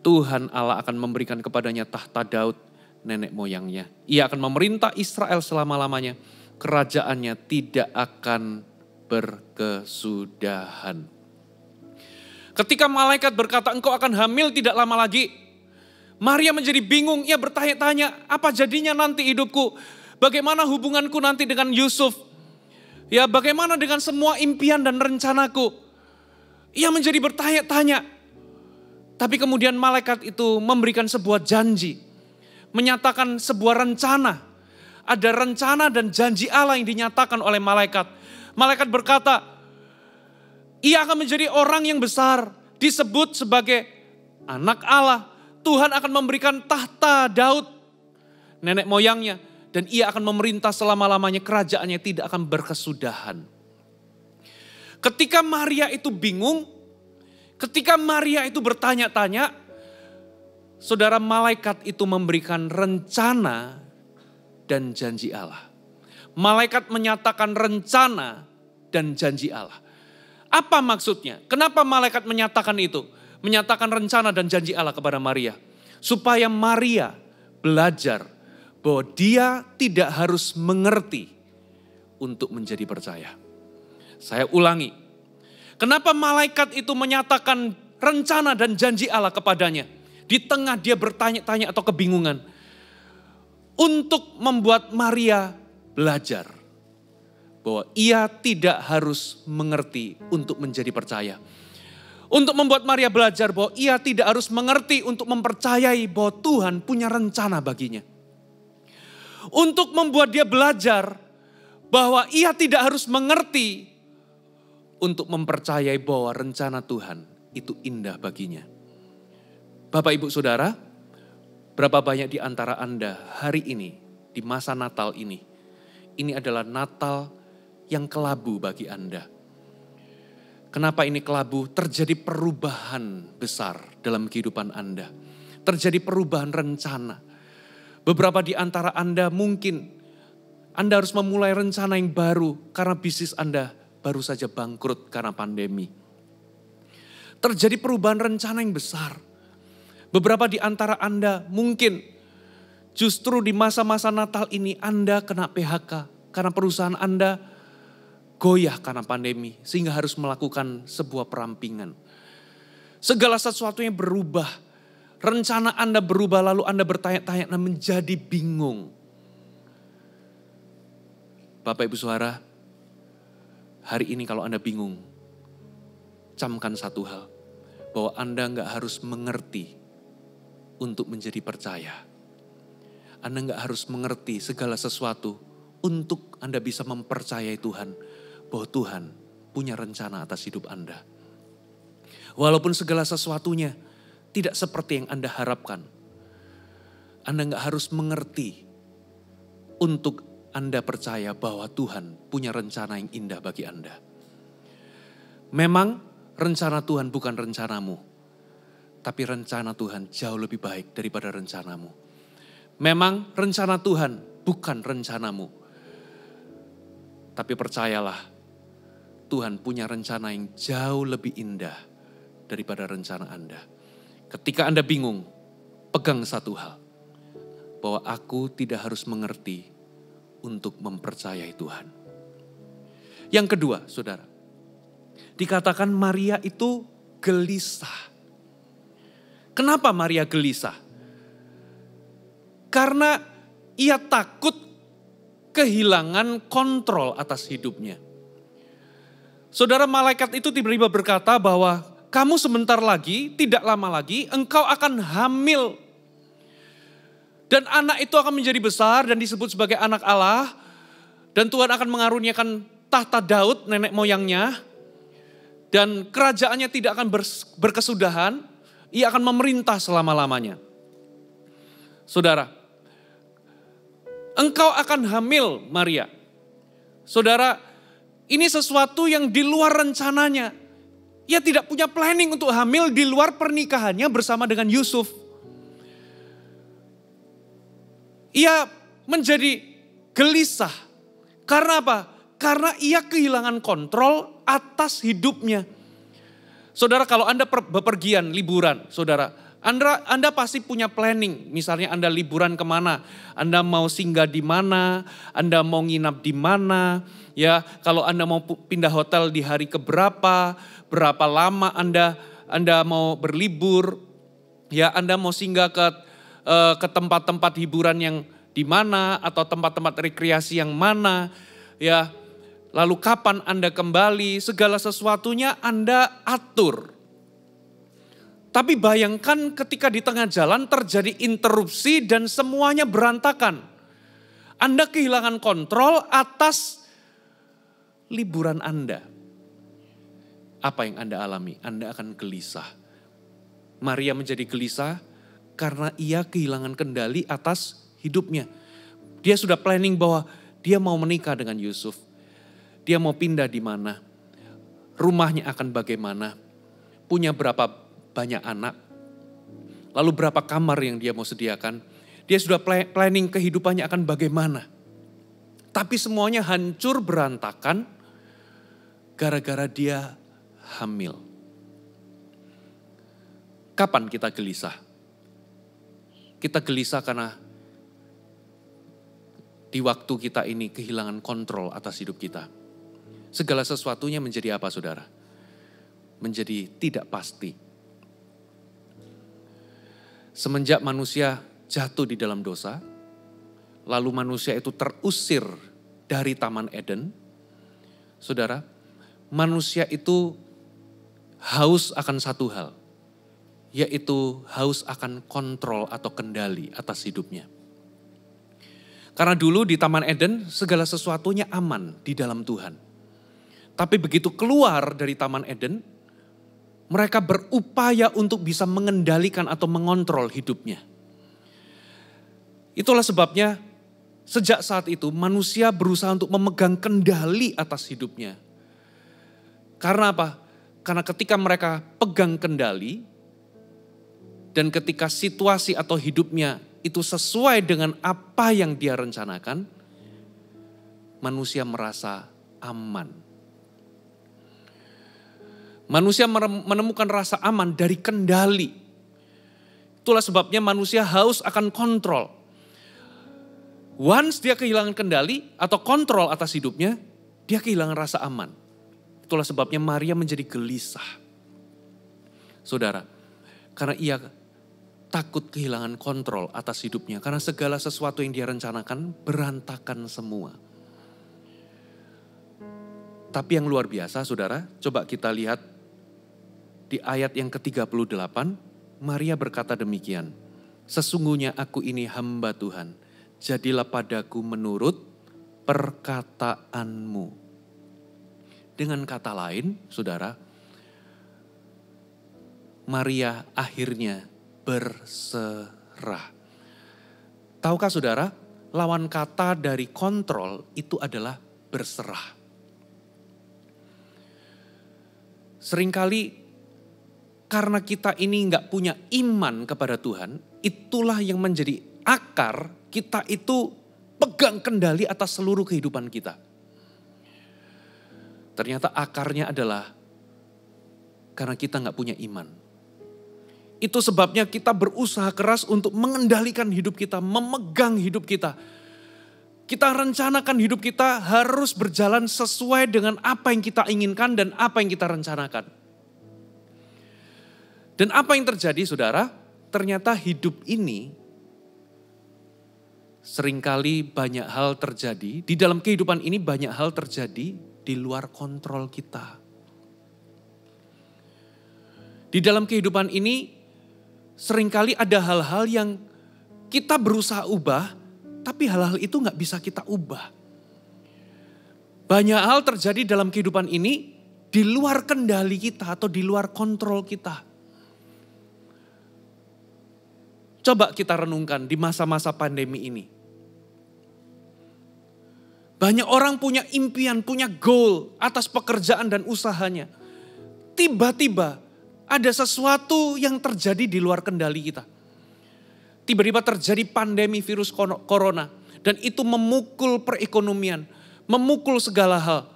Tuhan Allah akan memberikan kepadanya tahta Daud, nenek moyangnya. Ia akan memerintah Israel selama-lamanya. Kerajaannya tidak akan berkesudahan. Ketika malaikat berkata engkau akan hamil tidak lama lagi, Maria menjadi bingung. Ia bertanya-tanya, apa jadinya nanti hidupku? Bagaimana hubunganku nanti dengan Yusuf? Ya, bagaimana dengan semua impian dan rencanaku? Ia menjadi bertanya-tanya. Tapi kemudian malaikat itu memberikan sebuah janji. Menyatakan sebuah rencana. Ada rencana dan janji Allah yang dinyatakan oleh malaikat. Malaikat berkata, ia akan menjadi orang yang besar. Disebut sebagai anak Allah. Tuhan akan memberikan tahta Daud, nenek moyangnya. Dan ia akan memerintah selama-lamanya, kerajaannya tidak akan berkesudahan. Ketika Maria itu bingung, ketika Maria itu bertanya-tanya, saudara, malaikat itu memberikan rencana dan janji Allah. Malaikat menyatakan rencana dan janji Allah. Apa maksudnya? Kenapa malaikat menyatakan itu? Menyatakan rencana dan janji Allah kepada Maria. Supaya Maria belajar bahwa dia tidak harus mengerti untuk menjadi percaya. Saya ulangi. Kenapa malaikat itu menyatakan rencana dan janji Allah kepadanya? Di tengah dia bertanya-tanya atau kebingungan. Untuk membuat Maria belajar bahwa ia tidak harus mengerti untuk menjadi percaya. Untuk membuat Maria belajar bahwa ia tidak harus mengerti untuk mempercayai bahwa Tuhan punya rencana baginya. Untuk membuat dia belajar bahwa ia tidak harus mengerti untuk mempercayai bahwa rencana Tuhan itu indah baginya. Bapak, Ibu, Saudara, berapa banyak di antara Anda hari ini, di masa Natal ini adalah Natal yang kelabu bagi Anda. Kenapa ini kelabu? Terjadi perubahan besar dalam kehidupan Anda. Terjadi perubahan rencana. Beberapa di antara Anda mungkin Anda harus memulai rencana yang baru karena bisnis Anda baru saja bangkrut karena pandemi. Terjadi perubahan rencana yang besar. Beberapa di antara Anda mungkin justru di masa-masa Natal ini Anda kena PHK karena perusahaan Anda goyah karena pandemi sehingga harus melakukan sebuah perampingan. Segala sesuatunya berubah. Rencana Anda berubah lalu Anda bertanya-tanya dan menjadi bingung. Bapak Ibu Saudara, hari ini kalau Anda bingung, camkan satu hal. Bahwa Anda nggak harus mengerti untuk menjadi percaya. Anda nggak harus mengerti segala sesuatu untuk Anda bisa mempercayai Tuhan. Bahwa Tuhan punya rencana atas hidup Anda. Walaupun segala sesuatunya tidak seperti yang Anda harapkan. Anda nggak harus mengerti untuk Anda percaya bahwa Tuhan punya rencana yang indah bagi Anda. Memang rencana Tuhan bukan rencanamu. Tapi rencana Tuhan jauh lebih baik daripada rencanamu. Memang rencana Tuhan bukan rencanamu. Tapi percayalah, Tuhan punya rencana yang jauh lebih indah daripada rencana Anda. Ketika Anda bingung, pegang satu hal. Bahwa aku tidak harus mengerti untuk mempercayai Tuhan. Yang kedua, saudara. Dikatakan Maria itu gelisah. Kenapa Maria gelisah? Karena ia takut kehilangan kontrol atas hidupnya. Saudara, malaikat itu tiba-tiba berkata bahwa kamu sebentar lagi, tidak lama lagi, engkau akan hamil. Dan anak itu akan menjadi besar dan disebut sebagai anak Allah. Dan Tuhan akan mengaruniakan tahta Daud, nenek moyangnya. Dan kerajaannya tidak akan berkesudahan. Ia akan memerintah selama-lamanya. Saudara, engkau akan hamil, Maria. Saudara, ini sesuatu yang di luar rencananya. Ia tidak punya planning untuk hamil di luar pernikahannya bersama dengan Yusuf. Ia menjadi gelisah. Karena apa? Karena ia kehilangan kontrol atas hidupnya. Saudara, kalau Anda bepergian, liburan, saudara, Anda pasti punya planning. Misalnya Anda liburan kemana, Anda mau singgah di mana, Anda mau nginap di mana. Ya, kalau Anda mau pindah hotel di hari keberapa, berapa lama Anda mau berlibur. Ya, Anda mau singgah ke tempat-tempat hiburan yang di mana atau tempat-tempat rekreasi yang mana. Ya, lalu kapan Anda kembali, segala sesuatunya Anda atur. Tapi bayangkan ketika di tengah jalan terjadi interupsi dan semuanya berantakan. Anda kehilangan kontrol atas liburan Anda. Apa yang Anda alami? Anda akan gelisah. Maria menjadi gelisah karena ia kehilangan kendali atas hidupnya. Dia sudah planning bahwa dia mau menikah dengan Yusuf. Dia mau pindah di mana. Rumahnya akan bagaimana. Punya berapa banyak anak. Lalu berapa kamar yang dia mau sediakan. Dia sudah planning kehidupannya akan bagaimana. Tapi semuanya hancur berantakan gara-gara dia hamil. Kapan kita gelisah? Kita gelisah karena di waktu kita ini kehilangan kontrol atas hidup kita. Segala sesuatunya menjadi apa, saudara? Menjadi tidak pasti. Semenjak manusia jatuh di dalam dosa, lalu manusia itu terusir dari Taman Eden, saudara, manusia itu haus akan satu hal, yaitu haus akan kontrol atau kendali atas hidupnya. Karena dulu di Taman Eden segala sesuatunya aman di dalam Tuhan. Tapi begitu keluar dari Taman Eden, mereka berupaya untuk bisa mengendalikan atau mengontrol hidupnya. Itulah sebabnya sejak saat itu manusia berusaha untuk memegang kendali atas hidupnya. Karena apa? Karena ketika mereka pegang kendali, dan ketika situasi atau hidupnya itu sesuai dengan apa yang dia rencanakan, manusia merasa aman. Manusia menemukan rasa aman dari kendali. Itulah sebabnya manusia haus akan kontrol. Once dia kehilangan kendali atau kontrol atas hidupnya, dia kehilangan rasa aman. Itulah sebabnya Maria menjadi gelisah. Saudara, karena ia takut kehilangan kontrol atas hidupnya. Karena segala sesuatu yang dia rencanakan berantakan semua. Tapi yang luar biasa saudara, coba kita lihat di ayat yang ke-38, Maria berkata demikian. Sesungguhnya aku ini hamba Tuhan, jadilah padaku menurut perkataanmu. Dengan kata lain, saudara, Maria akhirnya berserah. Tahukah saudara, lawan kata dari kontrol itu adalah berserah. Seringkali karena kita ini nggak punya iman kepada Tuhan, itulah yang menjadi akar kita itu pegang kendali atas seluruh kehidupan kita. Ternyata akarnya adalah karena kita nggak punya iman. Itu sebabnya kita berusaha keras untuk mengendalikan hidup kita, memegang hidup kita. Kita rencanakan hidup kita harus berjalan sesuai dengan apa yang kita inginkan dan apa yang kita rencanakan. Dan apa yang terjadi saudara? Ternyata hidup ini seringkali banyak hal terjadi. Di dalam kehidupan ini banyak hal terjadi di luar kontrol kita. Di dalam kehidupan ini seringkali ada hal-hal yang kita berusaha ubah, tapi hal-hal itu gak bisa kita ubah. Banyak hal terjadi dalam kehidupan ini di luar kendali kita atau di luar kontrol kita. Coba kita renungkan di masa-masa pandemi ini. Banyak orang punya impian, punya goal atas pekerjaan dan usahanya. Tiba-tiba ada sesuatu yang terjadi di luar kendali kita. Tiba-tiba terjadi pandemi virus corona. Dan itu memukul perekonomian, memukul segala hal.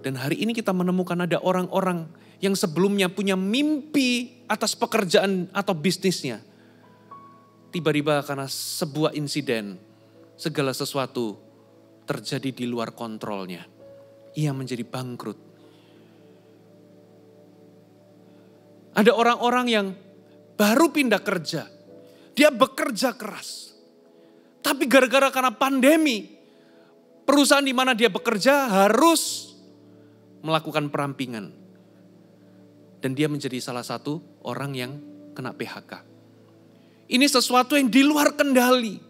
Dan hari ini kita menemukan ada orang-orang yang sebelumnya punya mimpi atas pekerjaan atau bisnisnya. Tiba-tiba karena sebuah insiden, segala sesuatu terjadi di luar kontrolnya. Ia menjadi bangkrut. Ada orang-orang yang baru pindah kerja. Dia bekerja keras. Tapi gara-gara karena pandemi, perusahaan di mana dia bekerja harus melakukan perampingan. Dan dia menjadi salah satu orang yang kena PHK. Ini sesuatu yang di luar kendali.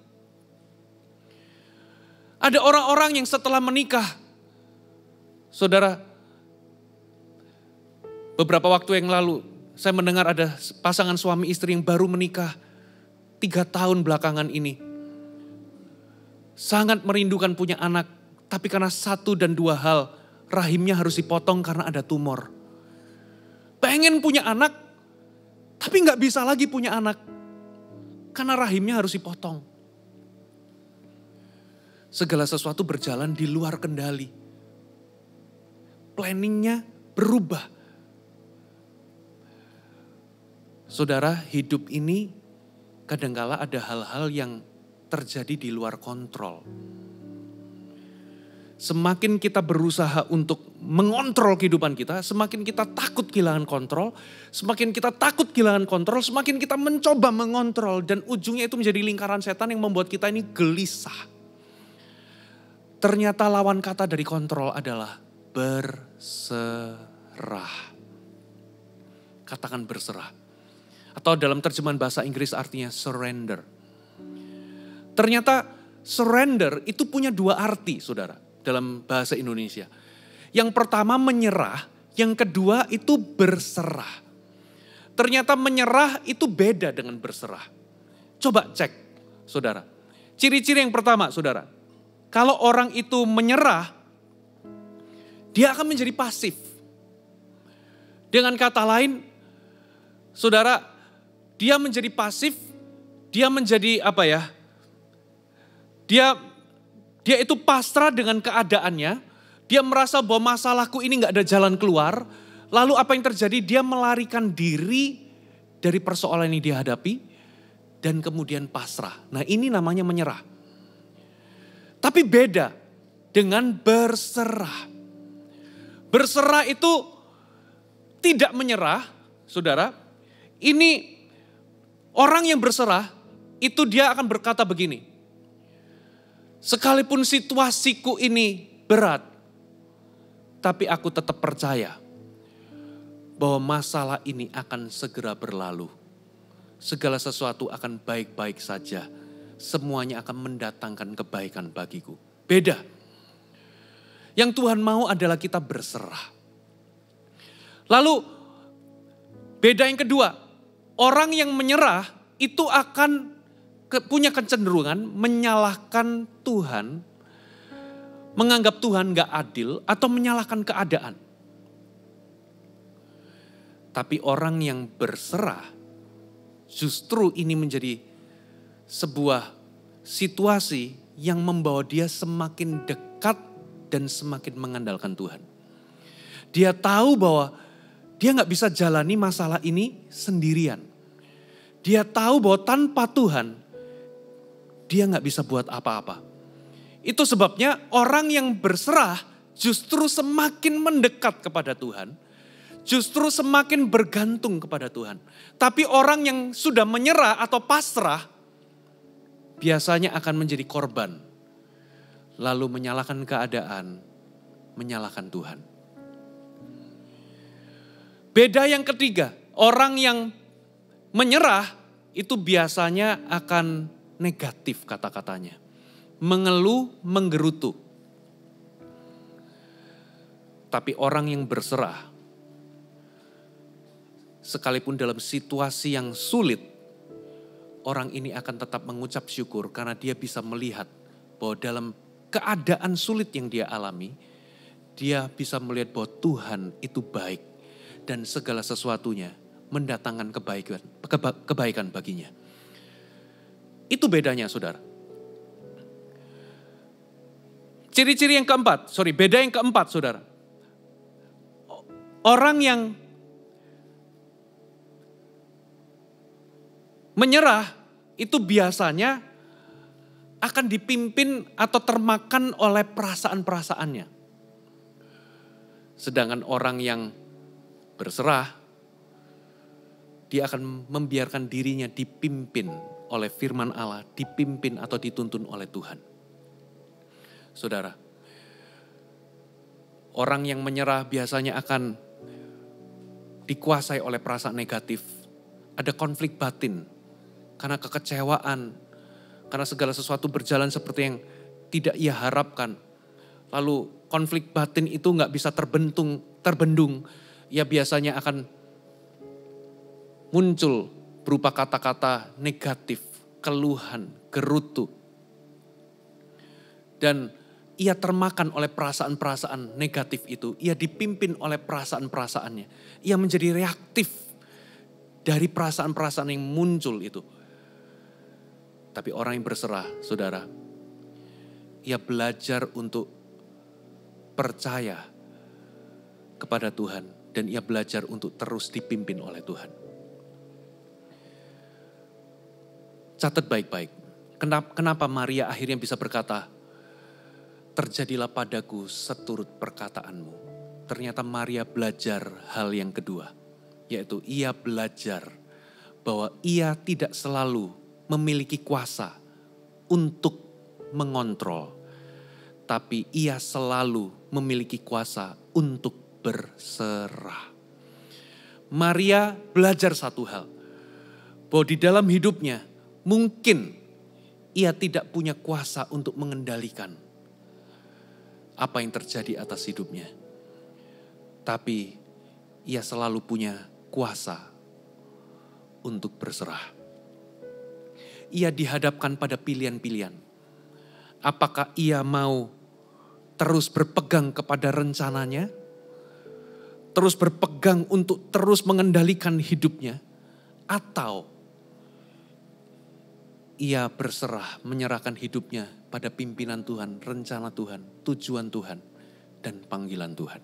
Ada orang-orang yang setelah menikah, saudara, beberapa waktu yang lalu saya mendengar ada pasangan suami istri yang baru menikah 3 tahun belakangan ini. Sangat merindukan punya anak, tapi karena 1 dan 2 hal, rahimnya harus dipotong karena ada tumor. Pengen punya anak, tapi gak bisa lagi punya anak. Karena rahimnya harus dipotong. Segala sesuatu berjalan di luar kendali. Planningnya berubah. Saudara, hidup ini kadangkala ada hal-hal yang terjadi di luar kontrol. Semakin kita berusaha untuk mengontrol kehidupan kita, semakin kita takut kehilangan kontrol. Semakin kita takut kehilangan kontrol, semakin kita mencoba mengontrol. Dan ujungnya itu menjadi lingkaran setan yang membuat kita ini gelisah. Ternyata lawan kata dari kontrol adalah berserah. Katakan berserah. Atau dalam terjemahan bahasa Inggris artinya surrender. Ternyata surrender itu punya 2 arti saudara. Dalam bahasa Indonesia. Yang pertama menyerah, yang kedua itu berserah. Ternyata menyerah itu beda dengan berserah. Coba cek saudara. Ciri-ciri yang pertama saudara. Kalau orang itu menyerah, dia akan menjadi pasif. Dengan kata lain, saudara, dia menjadi pasif, dia menjadi apa ya? Dia itu pasrah dengan keadaannya, dia merasa bahwa masalahku ini gak ada jalan keluar. Lalu apa yang terjadi? Dia melarikan diri dari persoalan yang dihadapi dan kemudian pasrah. Nah, ini namanya menyerah. Tapi beda dengan berserah. Berserah itu tidak menyerah, saudara. Ini orang yang berserah itu dia akan berkata begini. Sekalipun situasiku ini berat, tapi aku tetap percaya bahwa masalah ini akan segera berlalu. Segala sesuatu akan baik-baik saja. Semuanya akan mendatangkan kebaikan bagiku. Beda. Yang Tuhan mau adalah kita berserah. Lalu beda yang kedua. Orang yang menyerah itu akan punya kecenderungan menyalahkan Tuhan, menganggap Tuhan gak adil atau menyalahkan keadaan. Tapi orang yang berserah, justru ini menjadi sebuah situasi yang membawa dia semakin dekat dan semakin mengandalkan Tuhan. Dia tahu bahwa dia gak bisa jalani masalah ini sendirian. Dia tahu bahwa tanpa Tuhan, dia gak bisa buat apa-apa. Itu sebabnya orang yang berserah justru semakin mendekat kepada Tuhan. Justru semakin bergantung kepada Tuhan. Tapi orang yang sudah menyerah atau pasrah, biasanya akan menjadi korban. Lalu menyalahkan keadaan, menyalahkan Tuhan. Beda yang ketiga, orang yang menyerah itu biasanya akan negatif kata-katanya. Mengeluh, menggerutu. Tapi orang yang berserah, sekalipun dalam situasi yang sulit, orang ini akan tetap mengucap syukur karena dia bisa melihat bahwa dalam keadaan sulit yang dia alami, dia bisa melihat bahwa Tuhan itu baik dan segala sesuatunya mendatangkan kebaikan baginya. Itu bedanya, saudara. Ciri-ciri yang keempat, beda yang keempat, saudara. Orang yang menyerah itu biasanya akan dipimpin atau termakan oleh perasaan-perasaannya. Sedangkan orang yang berserah, dia akan membiarkan dirinya dipimpin oleh firman Allah, dipimpin atau dituntun oleh Tuhan. Saudara, orang yang menyerah biasanya akan dikuasai oleh perasaan negatif. Ada konflik batin karena kekecewaan, karena segala sesuatu berjalan seperti yang tidak ia harapkan. Lalu konflik batin itu gak bisa terbendung. Ia biasanya akan muncul berupa kata-kata negatif, keluhan, gerutu. Dan ia termakan oleh perasaan-perasaan negatif itu. Ia dipimpin oleh perasaan-perasaannya. Ia menjadi reaktif dari perasaan-perasaan yang muncul itu. Tapi orang yang berserah, saudara, ia belajar untuk percaya kepada Tuhan. Dan ia belajar untuk terus dipimpin oleh Tuhan. Catat baik-baik. Kenapa Maria akhirnya bisa berkata, terjadilah padaku seturut perkataanmu. Ternyata Maria belajar hal yang kedua. Yaitu ia belajar bahwa ia tidak selalu memiliki kuasa untuk mengontrol. Tapi ia selalu memiliki kuasa untuk berserah. Maria belajar satu hal. Bahwa di dalam hidupnya mungkin ia tidak punya kuasa untuk mengendalikan apa yang terjadi atas hidupnya. Tapi ia selalu punya kuasa untuk berserah. Ia dihadapkan pada pilihan-pilihan. Apakah ia mau terus berpegang kepada rencananya? terus berpegang untuk terus mengendalikan hidupnya, atau ia berserah menyerahkan hidupnya pada pimpinan Tuhan, rencana Tuhan, tujuan Tuhan, dan panggilan Tuhan.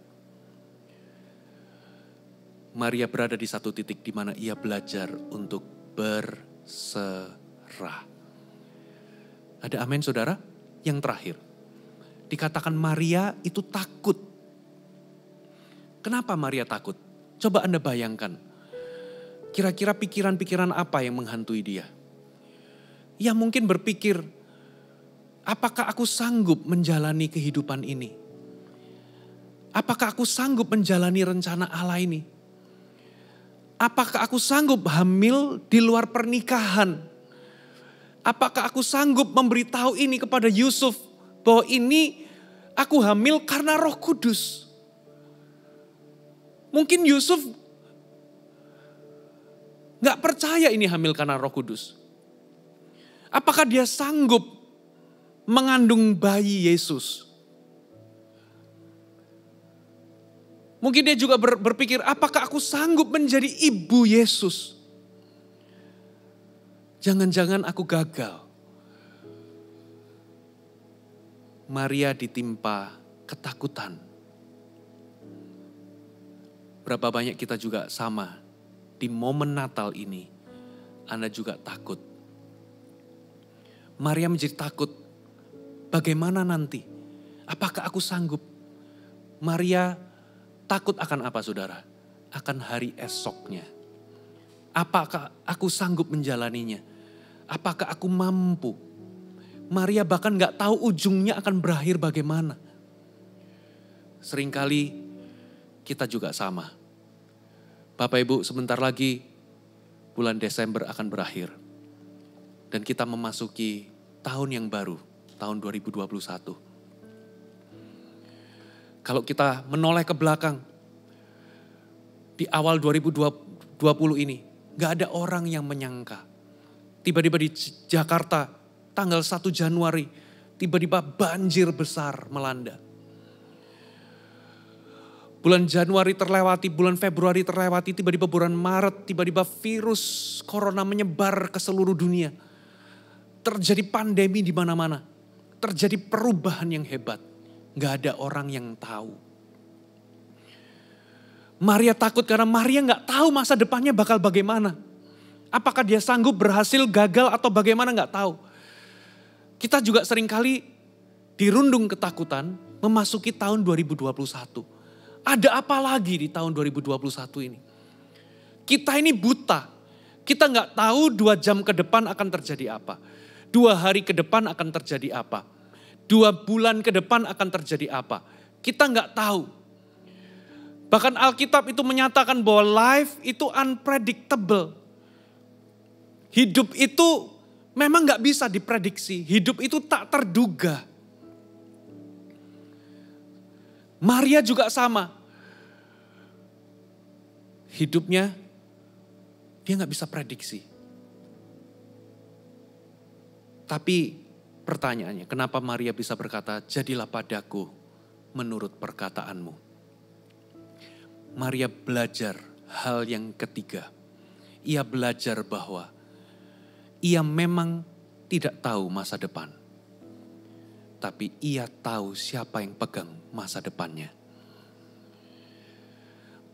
Maria berada di satu titik di mana ia belajar untuk berserah. Ada amin saudara? Yang terakhir, dikatakan Maria itu takut. Kenapa Maria takut? Coba Anda bayangkan, kira-kira pikiran-pikiran apa yang menghantui dia? Ia mungkin berpikir, apakah aku sanggup menjalani kehidupan ini? Apakah aku sanggup menjalani rencana Allah ini? Apakah aku sanggup hamil di luar pernikahan? Apakah aku sanggup memberitahu ini kepada Yusuf bahwa ini aku hamil karena Roh Kudus? Mungkin Yusuf gak percaya ini hamil karena Roh Kudus. Apakah dia sanggup mengandung bayi Yesus? Mungkin dia juga berpikir, apakah aku sanggup menjadi ibu Yesus? Jangan-jangan aku gagal. Maria ditimpa ketakutan. Berapa banyak kita juga sama di momen Natal ini, Anda juga takut. Maria menjadi takut, bagaimana nanti? Apakah aku sanggup? Maria takut akan apa saudara? Akan hari esoknya. Apakah aku sanggup menjalaninya? Apakah aku mampu? Maria bahkan gak tahu ujungnya akan berakhir bagaimana. Seringkali kita juga sama. Bapak Ibu, sebentar lagi bulan Desember akan berakhir. Dan kita memasuki tahun yang baru, tahun 2021. Kalau kita menoleh ke belakang, di awal 2020 ini, gak ada orang yang menyangka. Tiba-tiba di Jakarta, tanggal 1 Januari, tiba-tiba banjir besar melanda. Bulan Januari terlewati, bulan Februari terlewati, tiba-tiba bulan Maret, tiba-tiba virus corona menyebar ke seluruh dunia. Terjadi pandemi di mana-mana. Terjadi perubahan yang hebat. Gak ada orang yang tahu. Maria takut karena Maria gak tahu masa depannya bakal bagaimana. Apakah dia sanggup, berhasil, gagal atau bagaimana gak tahu. Kita juga seringkali dirundung ketakutan memasuki tahun 2021. Ada apa lagi di tahun 2021 ini? Kita ini buta. Kita gak tahu 2 jam ke depan akan terjadi apa. 2 hari ke depan akan terjadi apa. 2 bulan ke depan akan terjadi apa. Kita gak tahu. Bahkan Alkitab itu menyatakan bahwa life itu unpredictable. Hidup itu memang gak bisa diprediksi. Hidup itu tak terduga. Maria juga sama. Hidupnya dia gak bisa prediksi. Tapi pertanyaannya, kenapa Maria bisa berkata, jadilah padaku menurut perkataanmu. Maria belajar hal yang ketiga. Ia belajar bahwa ia memang tidak tahu masa depan. Tapi ia tahu siapa yang pegang masa depannya.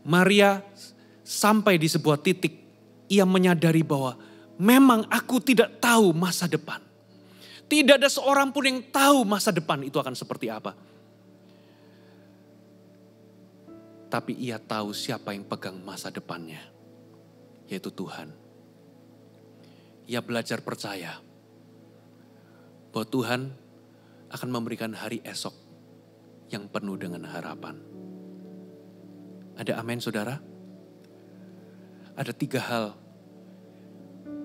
Maria sampai di sebuah titik, ia menyadari bahwa memang aku tidak tahu masa depan. Tidak ada seorang pun yang tahu masa depan itu akan seperti apa. Tapi ia tahu siapa yang pegang masa depannya, yaitu Tuhan. Ia belajar percaya bahwa Tuhan akan memberikan hari esok yang penuh dengan harapan. Ada amin saudara? Ada 3 hal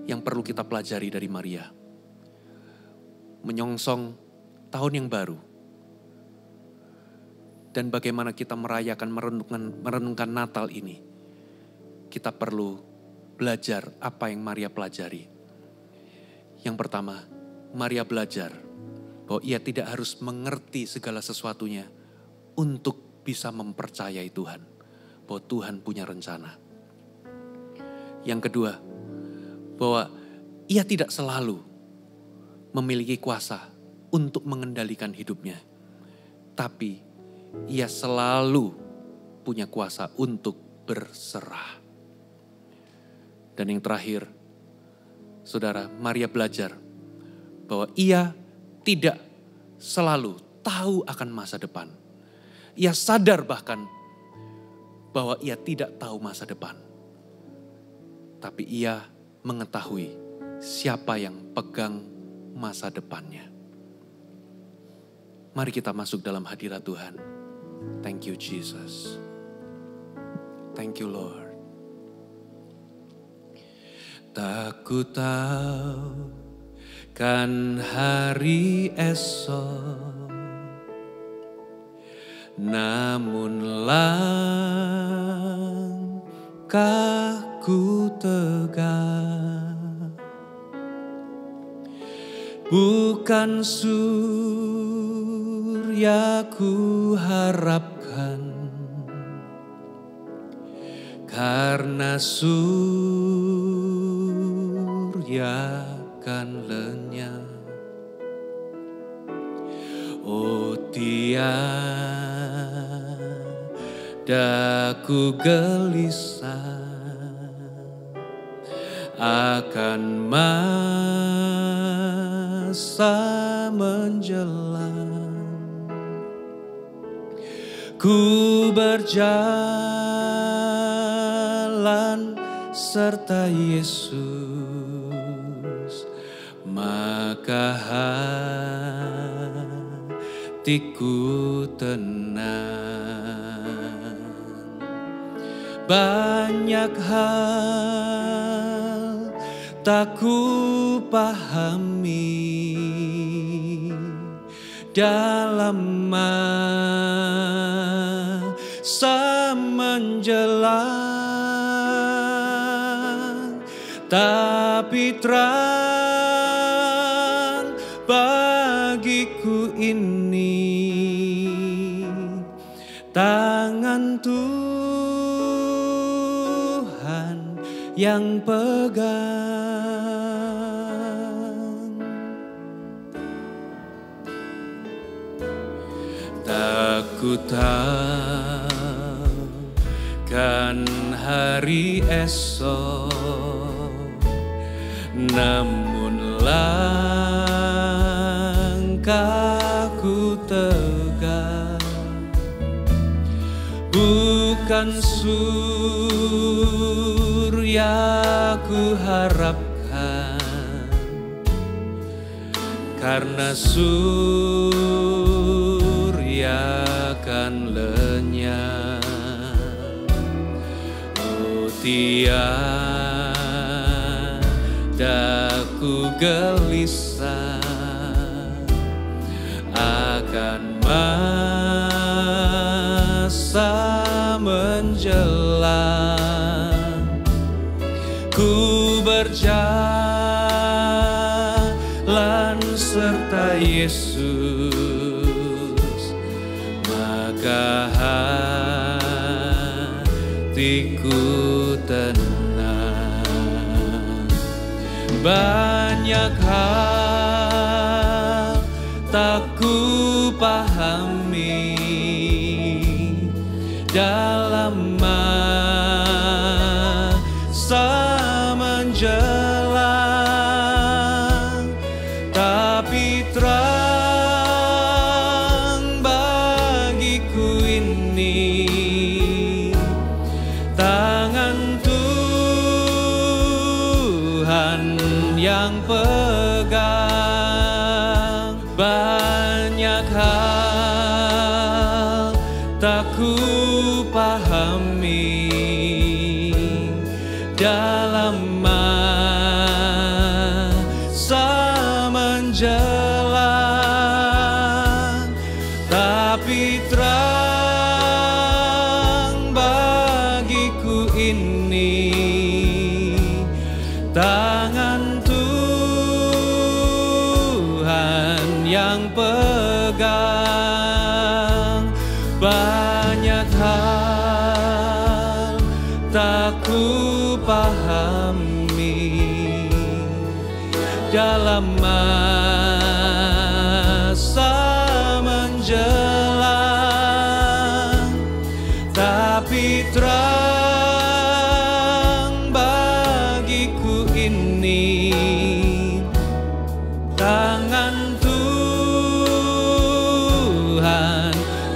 yang perlu kita pelajari dari Maria. Menyongsong tahun yang baru. Dan bagaimana kita merayakan, merenungkan Natal ini. Kita perlu belajar apa yang Maria pelajari. Yang pertama, Maria belajar bahwa ia tidak harus mengerti segala sesuatunya untuk bisa mempercayai Tuhan. bahwa Tuhan punya rencana. Yang kedua, bahwa ia tidak selalu memiliki kuasa untuk mengendalikan hidupnya. Tapi ia selalu punya kuasa untuk berserah. Dan yang terakhir, saudara, Maria belajar bahwa ia tidak selalu tahu akan masa depan. Ia sadar bahkan bahwa ia tidak tahu masa depan. Tapi ia mengetahui siapa yang pegang masa depannya. Mari kita masuk dalam hadirat Tuhan. Thank you Jesus. Thank you Lord. Tak ku tahu kan hari esok, namun langkahku tegak, bukan surya ku harapkan, karena surya kan lenyap. Oh tiada ku gelisah akan masa menjelang. Ku berjalan serta Yesus, maka hatiku tenang. Banyak hal tak ku pahami dalam masa menjelang, tapi terang bagiku ini tangan Tuhan yang pegang. Tak ku tahu kan hari esok, namun langkahku tegak, bukan surya ku harapkan, karena surya kan lenyap. Oh tiada ku gelisah akan masa menjelang. Ku berjalan serta Yesus, maka hatiku tenang. Banyak hal tak ku pahami dalam masa menjelang, tapi terang bagiku ini tangan Tuhan yang pegang. Banyak hal tak ku pahami dalam masa menjelang, tapi terang bagiku ini tangan Tuhan yang pegang. Banyak hal dalam masa menjelang, tapi terang bagiku ini tangan Tuhan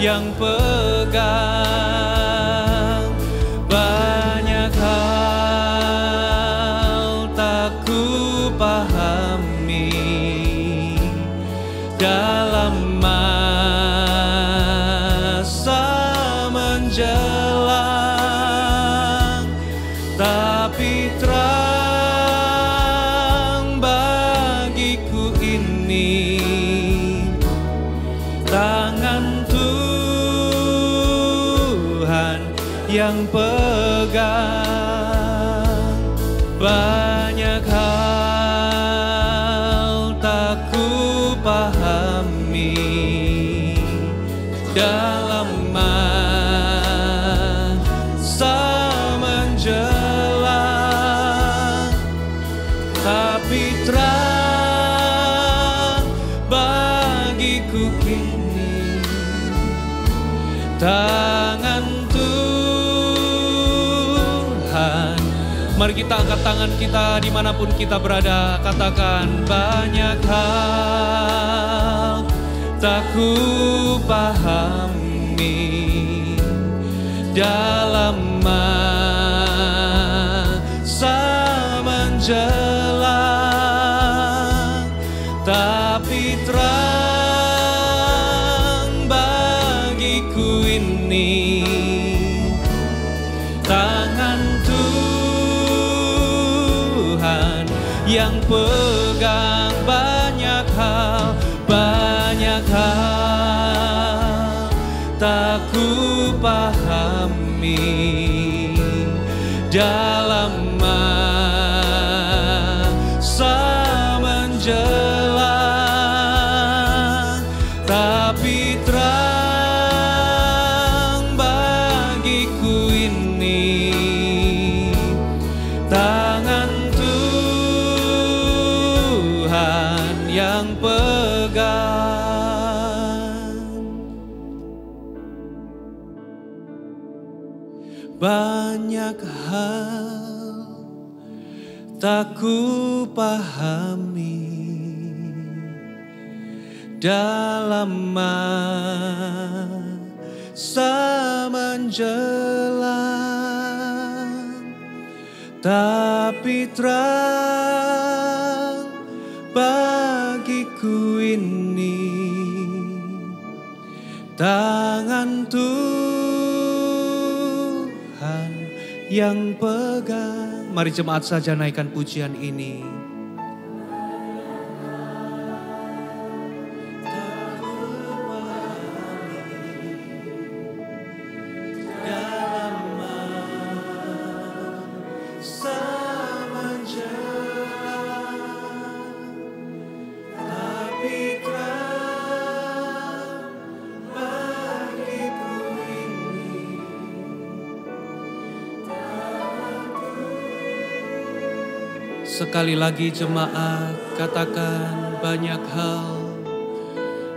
yang pegang. Banyak hal tak ku pahami dalam masa menjelang, tapi terang bagiku ini tangan Tuhan yang pegang. Banyak hal tak ku pahami dalam masa menjelang, tapi terang bagiku kini tangan Tuhan. Mari kita angkat tangan kita dimanapun kita berada, katakan banyak hal tak ku pahami dalam masa menjelang, tapi terang bagiku ini tangan Tuhan yang pegang. Banyak hal tak ku pahami dalam masa menjelang, tapi terang bagiku ini tangan Tuhan yang pegang. Banyak hal tak ku pahami dalam masa menjelang, tapi terang bagiku ini tangan Tuhan yang pegang. Mari jemaat saja naikkan pujian ini. Sekali lagi jemaat, katakan banyak hal.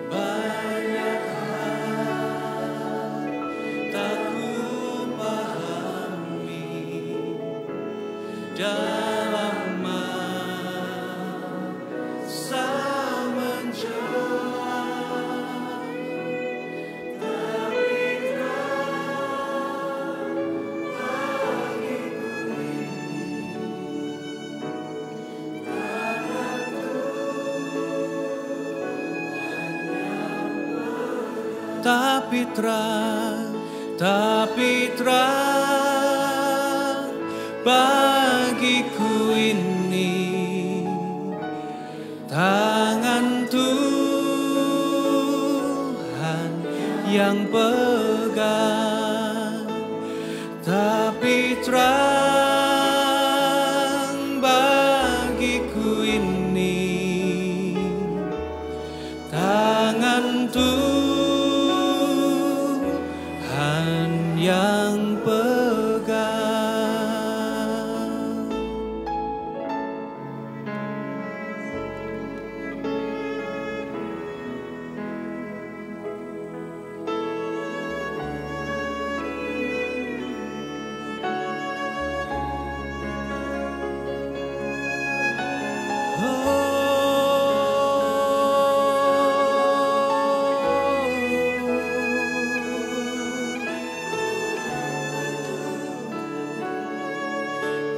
Banyak hal tak ku pahami dalam masa menjelang, tapi terang bagiku ini tapi terang bagiku ini tangan Tuhan yang pegang, tapi terang bagiku ini tangan Tuhan yang pegang.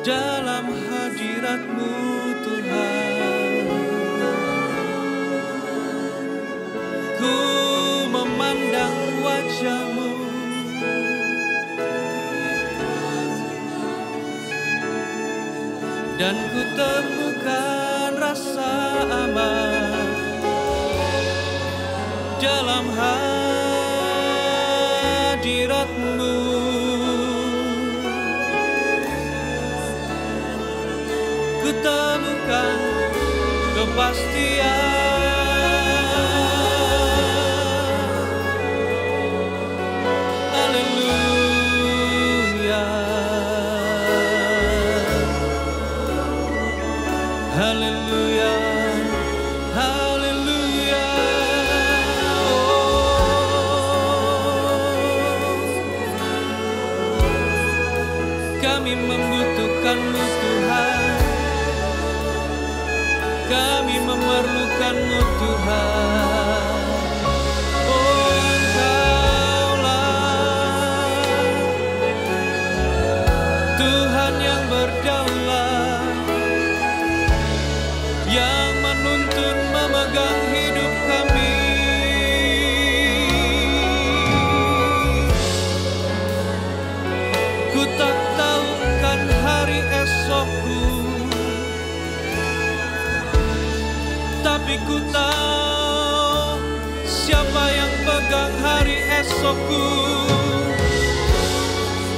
dalam hadirat-Mu Tuhan. Ku memandang wajah-Mu, dan ku temukan rasa aman dalam hadirat-Mu. Ku temukan kepastian. Haleluya, haleluya, haleluya. Kami membutuhkan-Mu Tuhan, kami memerlukan-Mu Tuhan. Oh, Engkaulah Tuhan yang berdaulat, yang menuntun memegang hidup kami. Ku tak tahu kan hari esokku, tapi ku tahu siapa yang pegang hari esokku.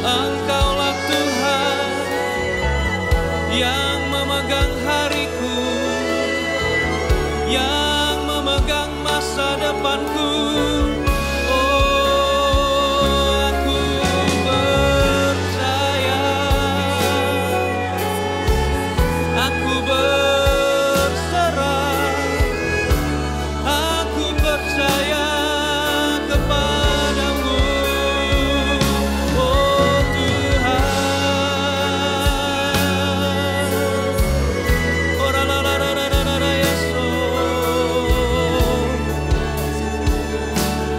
Engkaulah Tuhan yang memegang hariku, yang memegang masa depanku. Oh, aku percaya, aku berserah, aku percaya kepadamu. Oh Tuhan, ora la la la la la la Yesus.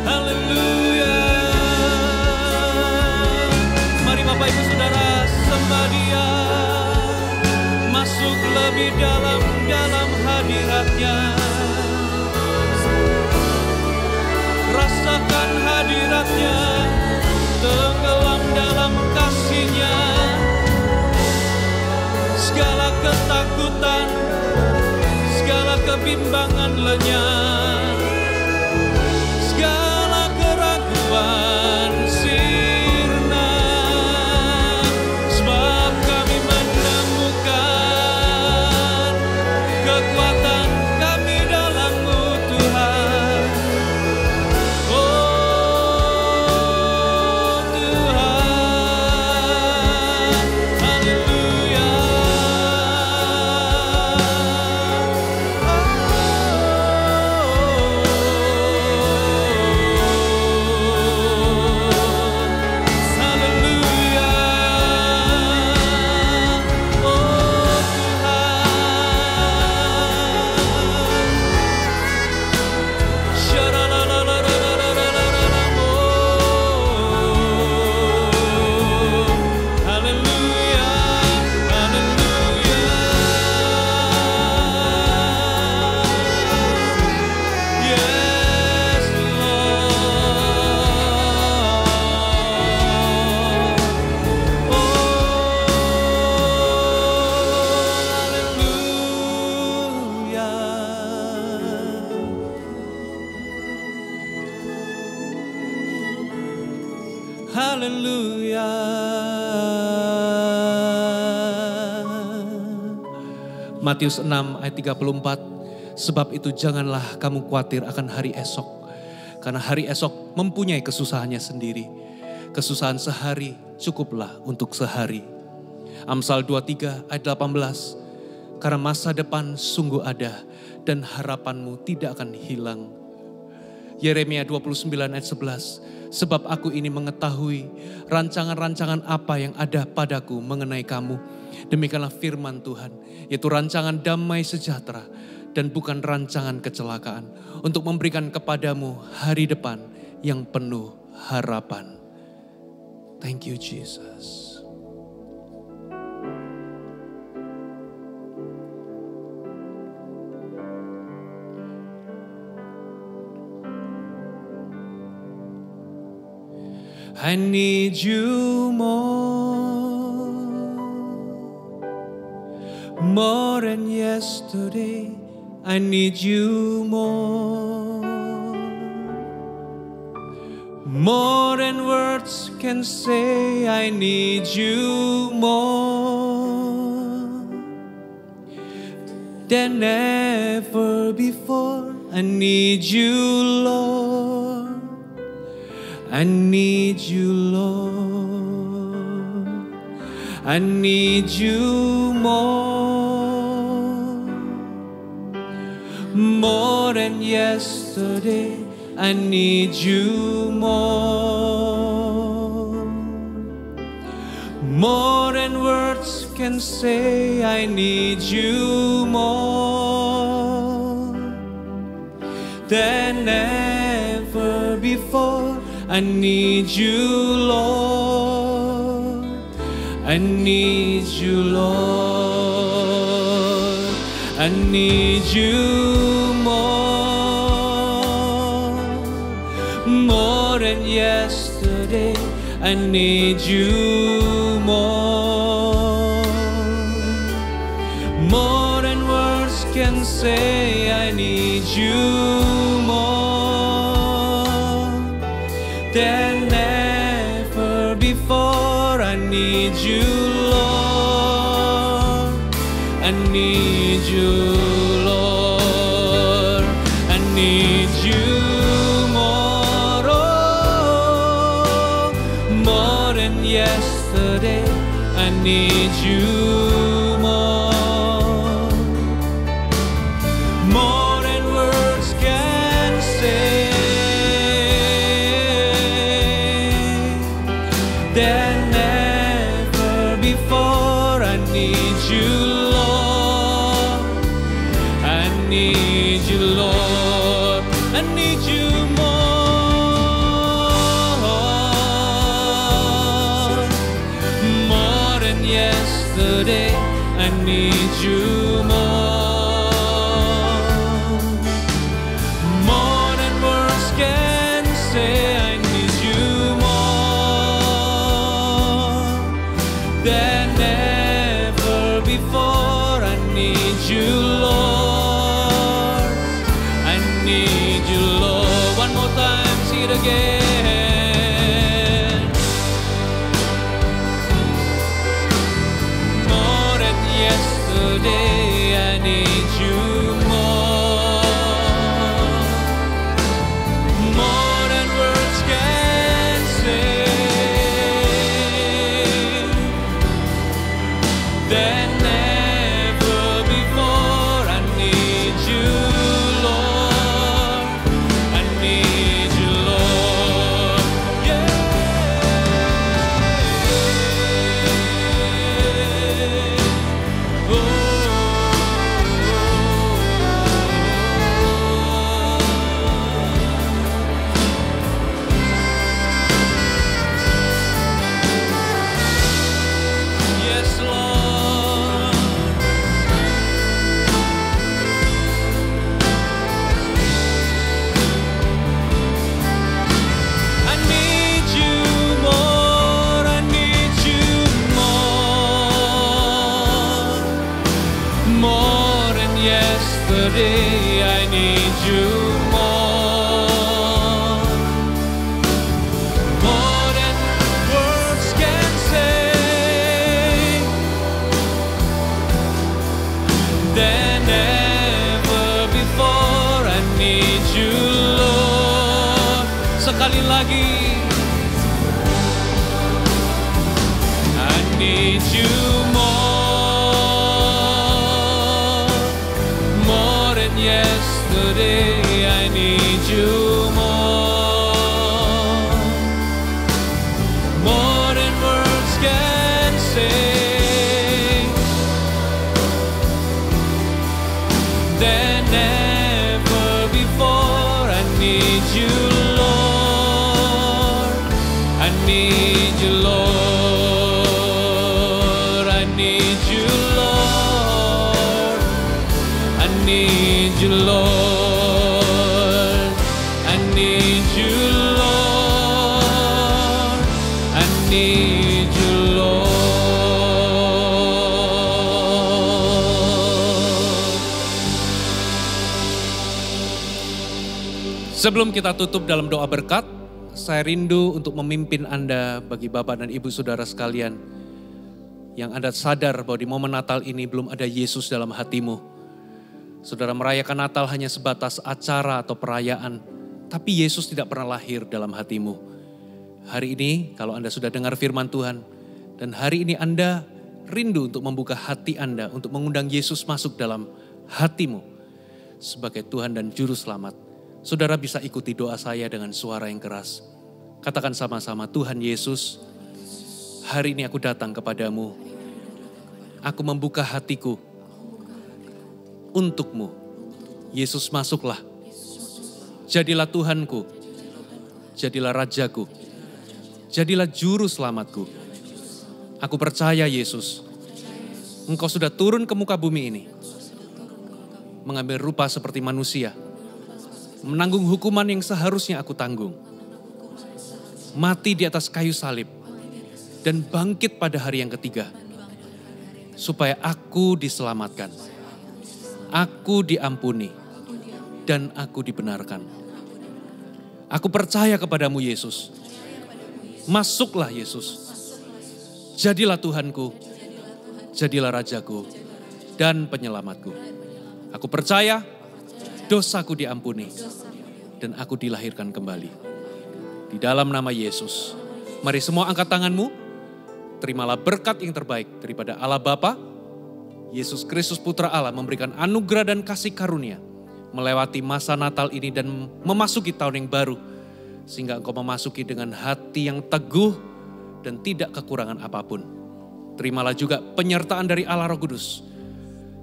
Haleluya. Mari Bapak Ibu Saudara sembah Dia, masuk lebih dalam hadirat-Nya. Rasakan hadirat-Nya, tenggelam dalam kasih-Nya. Segala ketakutan, segala kebimbangan lenyap, segala keraguan sirna, sebab kami menemukan kekuatan kami dalam-Mu Tuhan. Oh Tuhan, haleluya. Haleluya. Oh Tuhan. Sha-la-la-la-la-la-la-la-la-la-la. Haleluya, haleluya. Yes, Lord. Oh, haleluya. Haleluya. Matius 6 ayat 34. Sebab itu janganlah kamu khawatir akan hari esok, karena hari esok mempunyai kesusahannya sendiri. Kesusahan sehari cukuplah untuk sehari. Amsal 23 ayat 18. Karena masa depan sungguh ada dan harapanmu tidak akan hilang. Yeremia 29 ayat 11. Sebab aku ini mengetahui rancangan-rancangan apa yang ada padaku mengenai kamu. Demikianlah firman Tuhan, yaitu rancangan damai sejahtera dan bukan rancangan kecelakaan, untuk memberikan kepadamu hari depan yang penuh harapan. Thank you Jesus. I need you more than yesterday. I need you more than words can say. I need you more than ever before. I need you, Lord. I need you, Lord. I need you more than yesterday. I need you more than words can say. I need you more than ever before. I need you, Lord. I need you, Lord. I need you more than yesterday. I need you more than words can say. I need you more than ever before. I need you, Lord. I need you, Lord. I need you more than yesterday. I need you more than words can say. Than ever before. I need you, Lord. I need you, Lord. I need you more than yesterday. I need you more than words can say. I need you more than ever before. I need you, Lord. I need you, Lord. One more time, sing it again. More than yesterday, I need you more than words can say. Than ever before. I need you, Lord. I need you, Lord. Yeah. Yes, Lord. I need you more. I need you more than yesterday. I need you more than words can say. Than ever before. I need you, Lord. Sekali lagi. I need you more than yesterday. I need you more than words can say. Than ever before. I need you, Lord. I need you, Lord. I need you, Lord. I need you, Lord. I need you, Lord. need you, Lord. Sebelum kita tutup dalam doa berkat, saya rindu untuk memimpin Anda bagi Bapak dan Ibu Saudara sekalian yang Anda sadar bahwa di momen Natal ini belum ada Yesus dalam hatimu. Saudara merayakan Natal hanya sebatas acara atau perayaan, tapi Yesus tidak pernah lahir dalam hatimu. Hari ini kalau Anda sudah dengar firman Tuhan, dan hari ini Anda rindu untuk membuka hati Anda, untuk mengundang Yesus masuk dalam hatimu sebagai Tuhan dan Juru Selamat. Saudara bisa ikuti doa saya dengan suara yang keras. Katakan sama-sama, Tuhan Yesus, hari ini aku datang kepadamu. Aku membuka hatiku untukmu. Yesus masuklah. Jadilah Tuhanku. Jadilah Rajaku. Jadilah Juru Selamatku. Aku percaya Yesus, Engkau sudah turun ke muka bumi ini. Mengambil rupa seperti manusia. Menanggung hukuman yang seharusnya aku tanggung. Mati di atas kayu salib. Dan bangkit pada hari yang ketiga. Supaya aku diselamatkan. Aku diampuni. Dan aku dibenarkan. Aku percaya kepadamu Yesus. Masuklah Yesus. Jadilah Tuhanku. Jadilah Rajaku. Dan penyelamatku. Aku percaya dosaku diampuni. Dan aku dilahirkan kembali. Di dalam nama Yesus. Mari semua angkat tanganmu. Terimalah berkat yang terbaik daripada Allah Bapa. Yesus Kristus Putra Allah memberikan anugerah dan kasih karunia. Melewati masa Natal ini dan memasuki tahun yang baru. Sehingga engkau memasuki dengan hati yang teguh dan tidak kekurangan apapun. Terimalah juga penyertaan dari Allah Roh Kudus.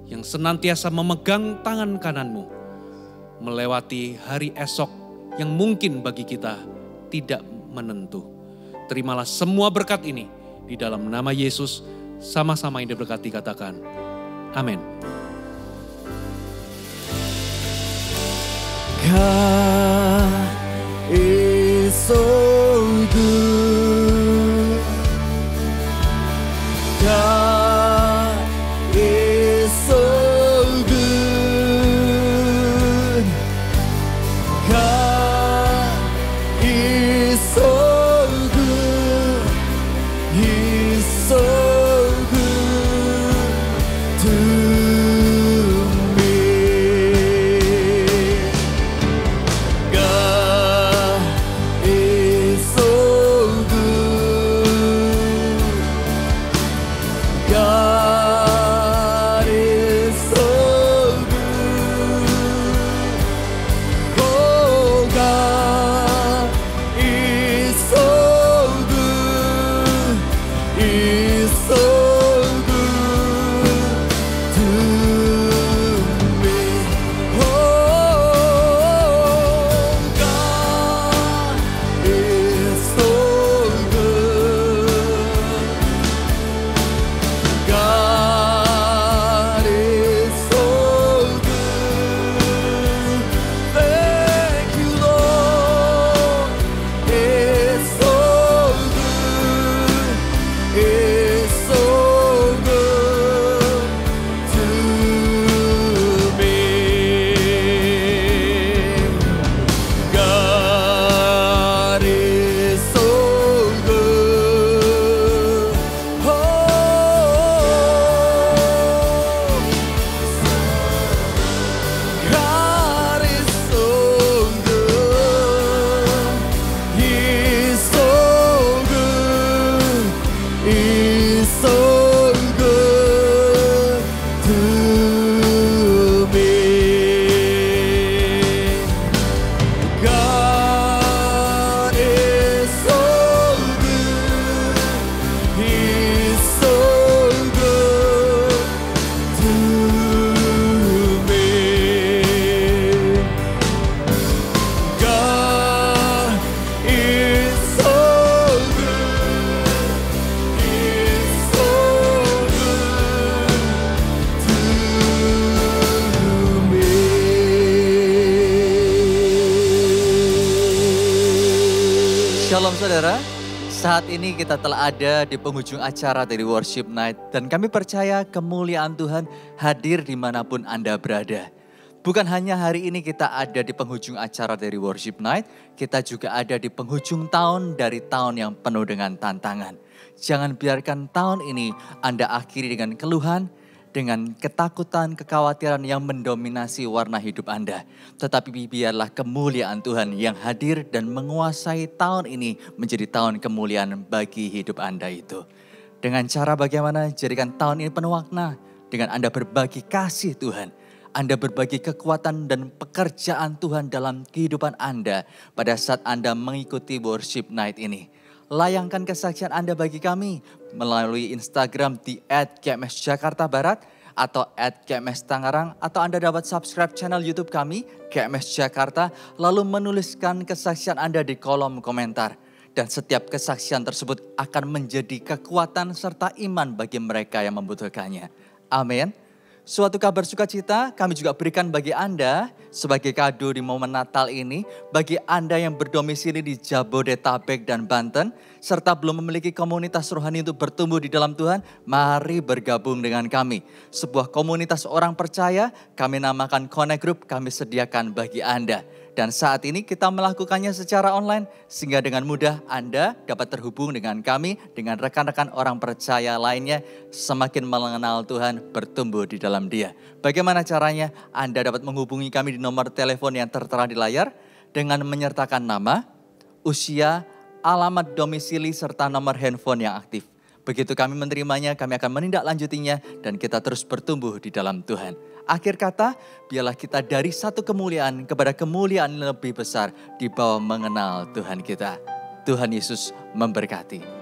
Yang senantiasa memegang tangan kananmu. Melewati hari esok yang mungkin bagi kita tidak menentu. Terimalah semua berkat ini di dalam nama Yesus. Sama-sama yang diberkati katakan amin. God is so good. God is so good. God is so good. He's so good to me. God is so good. God is so good. Oh, God is so good. Is so good to me. Oh, God is so good. God is so good. Thank you, Lord. It's so good. It's so good to me. God is so good. Oh, God is so good. He's so good. He's so good to me. God is so good. He's so good to me. God is so good. He's so good to me. Shalom saudara, Saat ini kita telah ada di penghujung acara dari Worship Night. Dan kami percaya kemuliaan Tuhan hadir dimanapun Anda berada. Bukan hanya hari ini kita ada di penghujung acara dari Worship Night. Kita juga ada di penghujung tahun dari tahun yang penuh dengan tantangan. Jangan biarkan tahun ini Anda akhiri dengan keluhan, dengan ketakutan, kekhawatiran yang mendominasi warna hidup Anda. Tetapi biarlah kemuliaan Tuhan yang hadir dan menguasai tahun ini menjadi tahun kemuliaan bagi hidup Anda itu. Dengan cara bagaimana jadikan tahun ini penuh makna dengan Anda berbagi kasih Tuhan. Anda berbagi kekuatan dan pekerjaan Tuhan dalam kehidupan Anda pada saat Anda mengikuti Worship Night ini. Layangkan kesaksian Anda bagi kami melalui Instagram di @KMSJakartaBarat atau @KMSTangerang, atau Anda dapat subscribe channel YouTube kami KMS Jakarta lalu menuliskan kesaksian Anda di kolom komentar. Dan setiap kesaksian tersebut akan menjadi kekuatan serta iman bagi mereka yang membutuhkannya. Amin. Suatu kabar sukacita kami juga berikan bagi Anda sebagai kado di momen Natal ini. Bagi Anda yang berdomisili di Jabodetabek dan Banten, serta belum memiliki komunitas rohani untuk bertumbuh di dalam Tuhan, mari bergabung dengan kami. Sebuah komunitas orang percaya, kami namakan Connect Group, kami sediakan bagi Anda. Dan saat ini kita melakukannya secara online, sehingga dengan mudah Anda dapat terhubung dengan kami, dengan rekan-rekan orang percaya lainnya, semakin mengenal Tuhan, bertumbuh di dalam Dia. Bagaimana caranya? Anda dapat menghubungi kami di nomor telepon yang tertera di layar, dengan menyertakan nama, usia, alamat domisili, serta nomor handphone yang aktif. Begitu kami menerimanya, kami akan menindaklanjutinya, dan kita terus bertumbuh di dalam Tuhan. Akhir kata, biarlah kita dari satu kemuliaan kepada kemuliaan yang lebih besar di bawah mengenal Tuhan kita. Tuhan Yesus memberkati.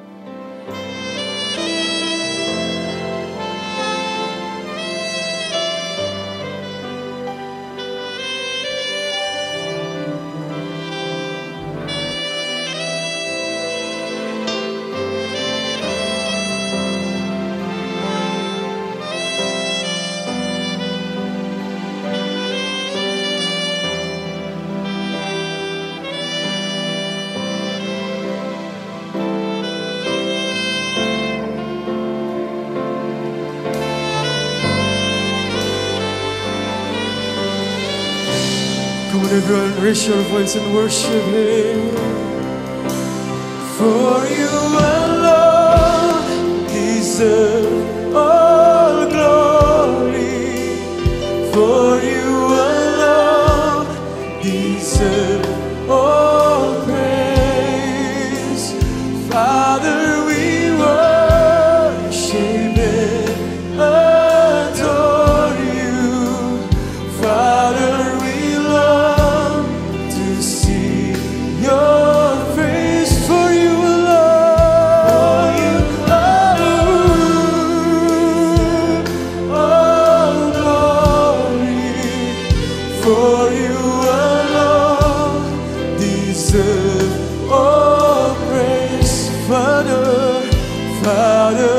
Come on everyone, raise your voice and worship Him. For you alone deserve all glory. For you alone deserve all praise. Father, we worship and adore you. Father, Father,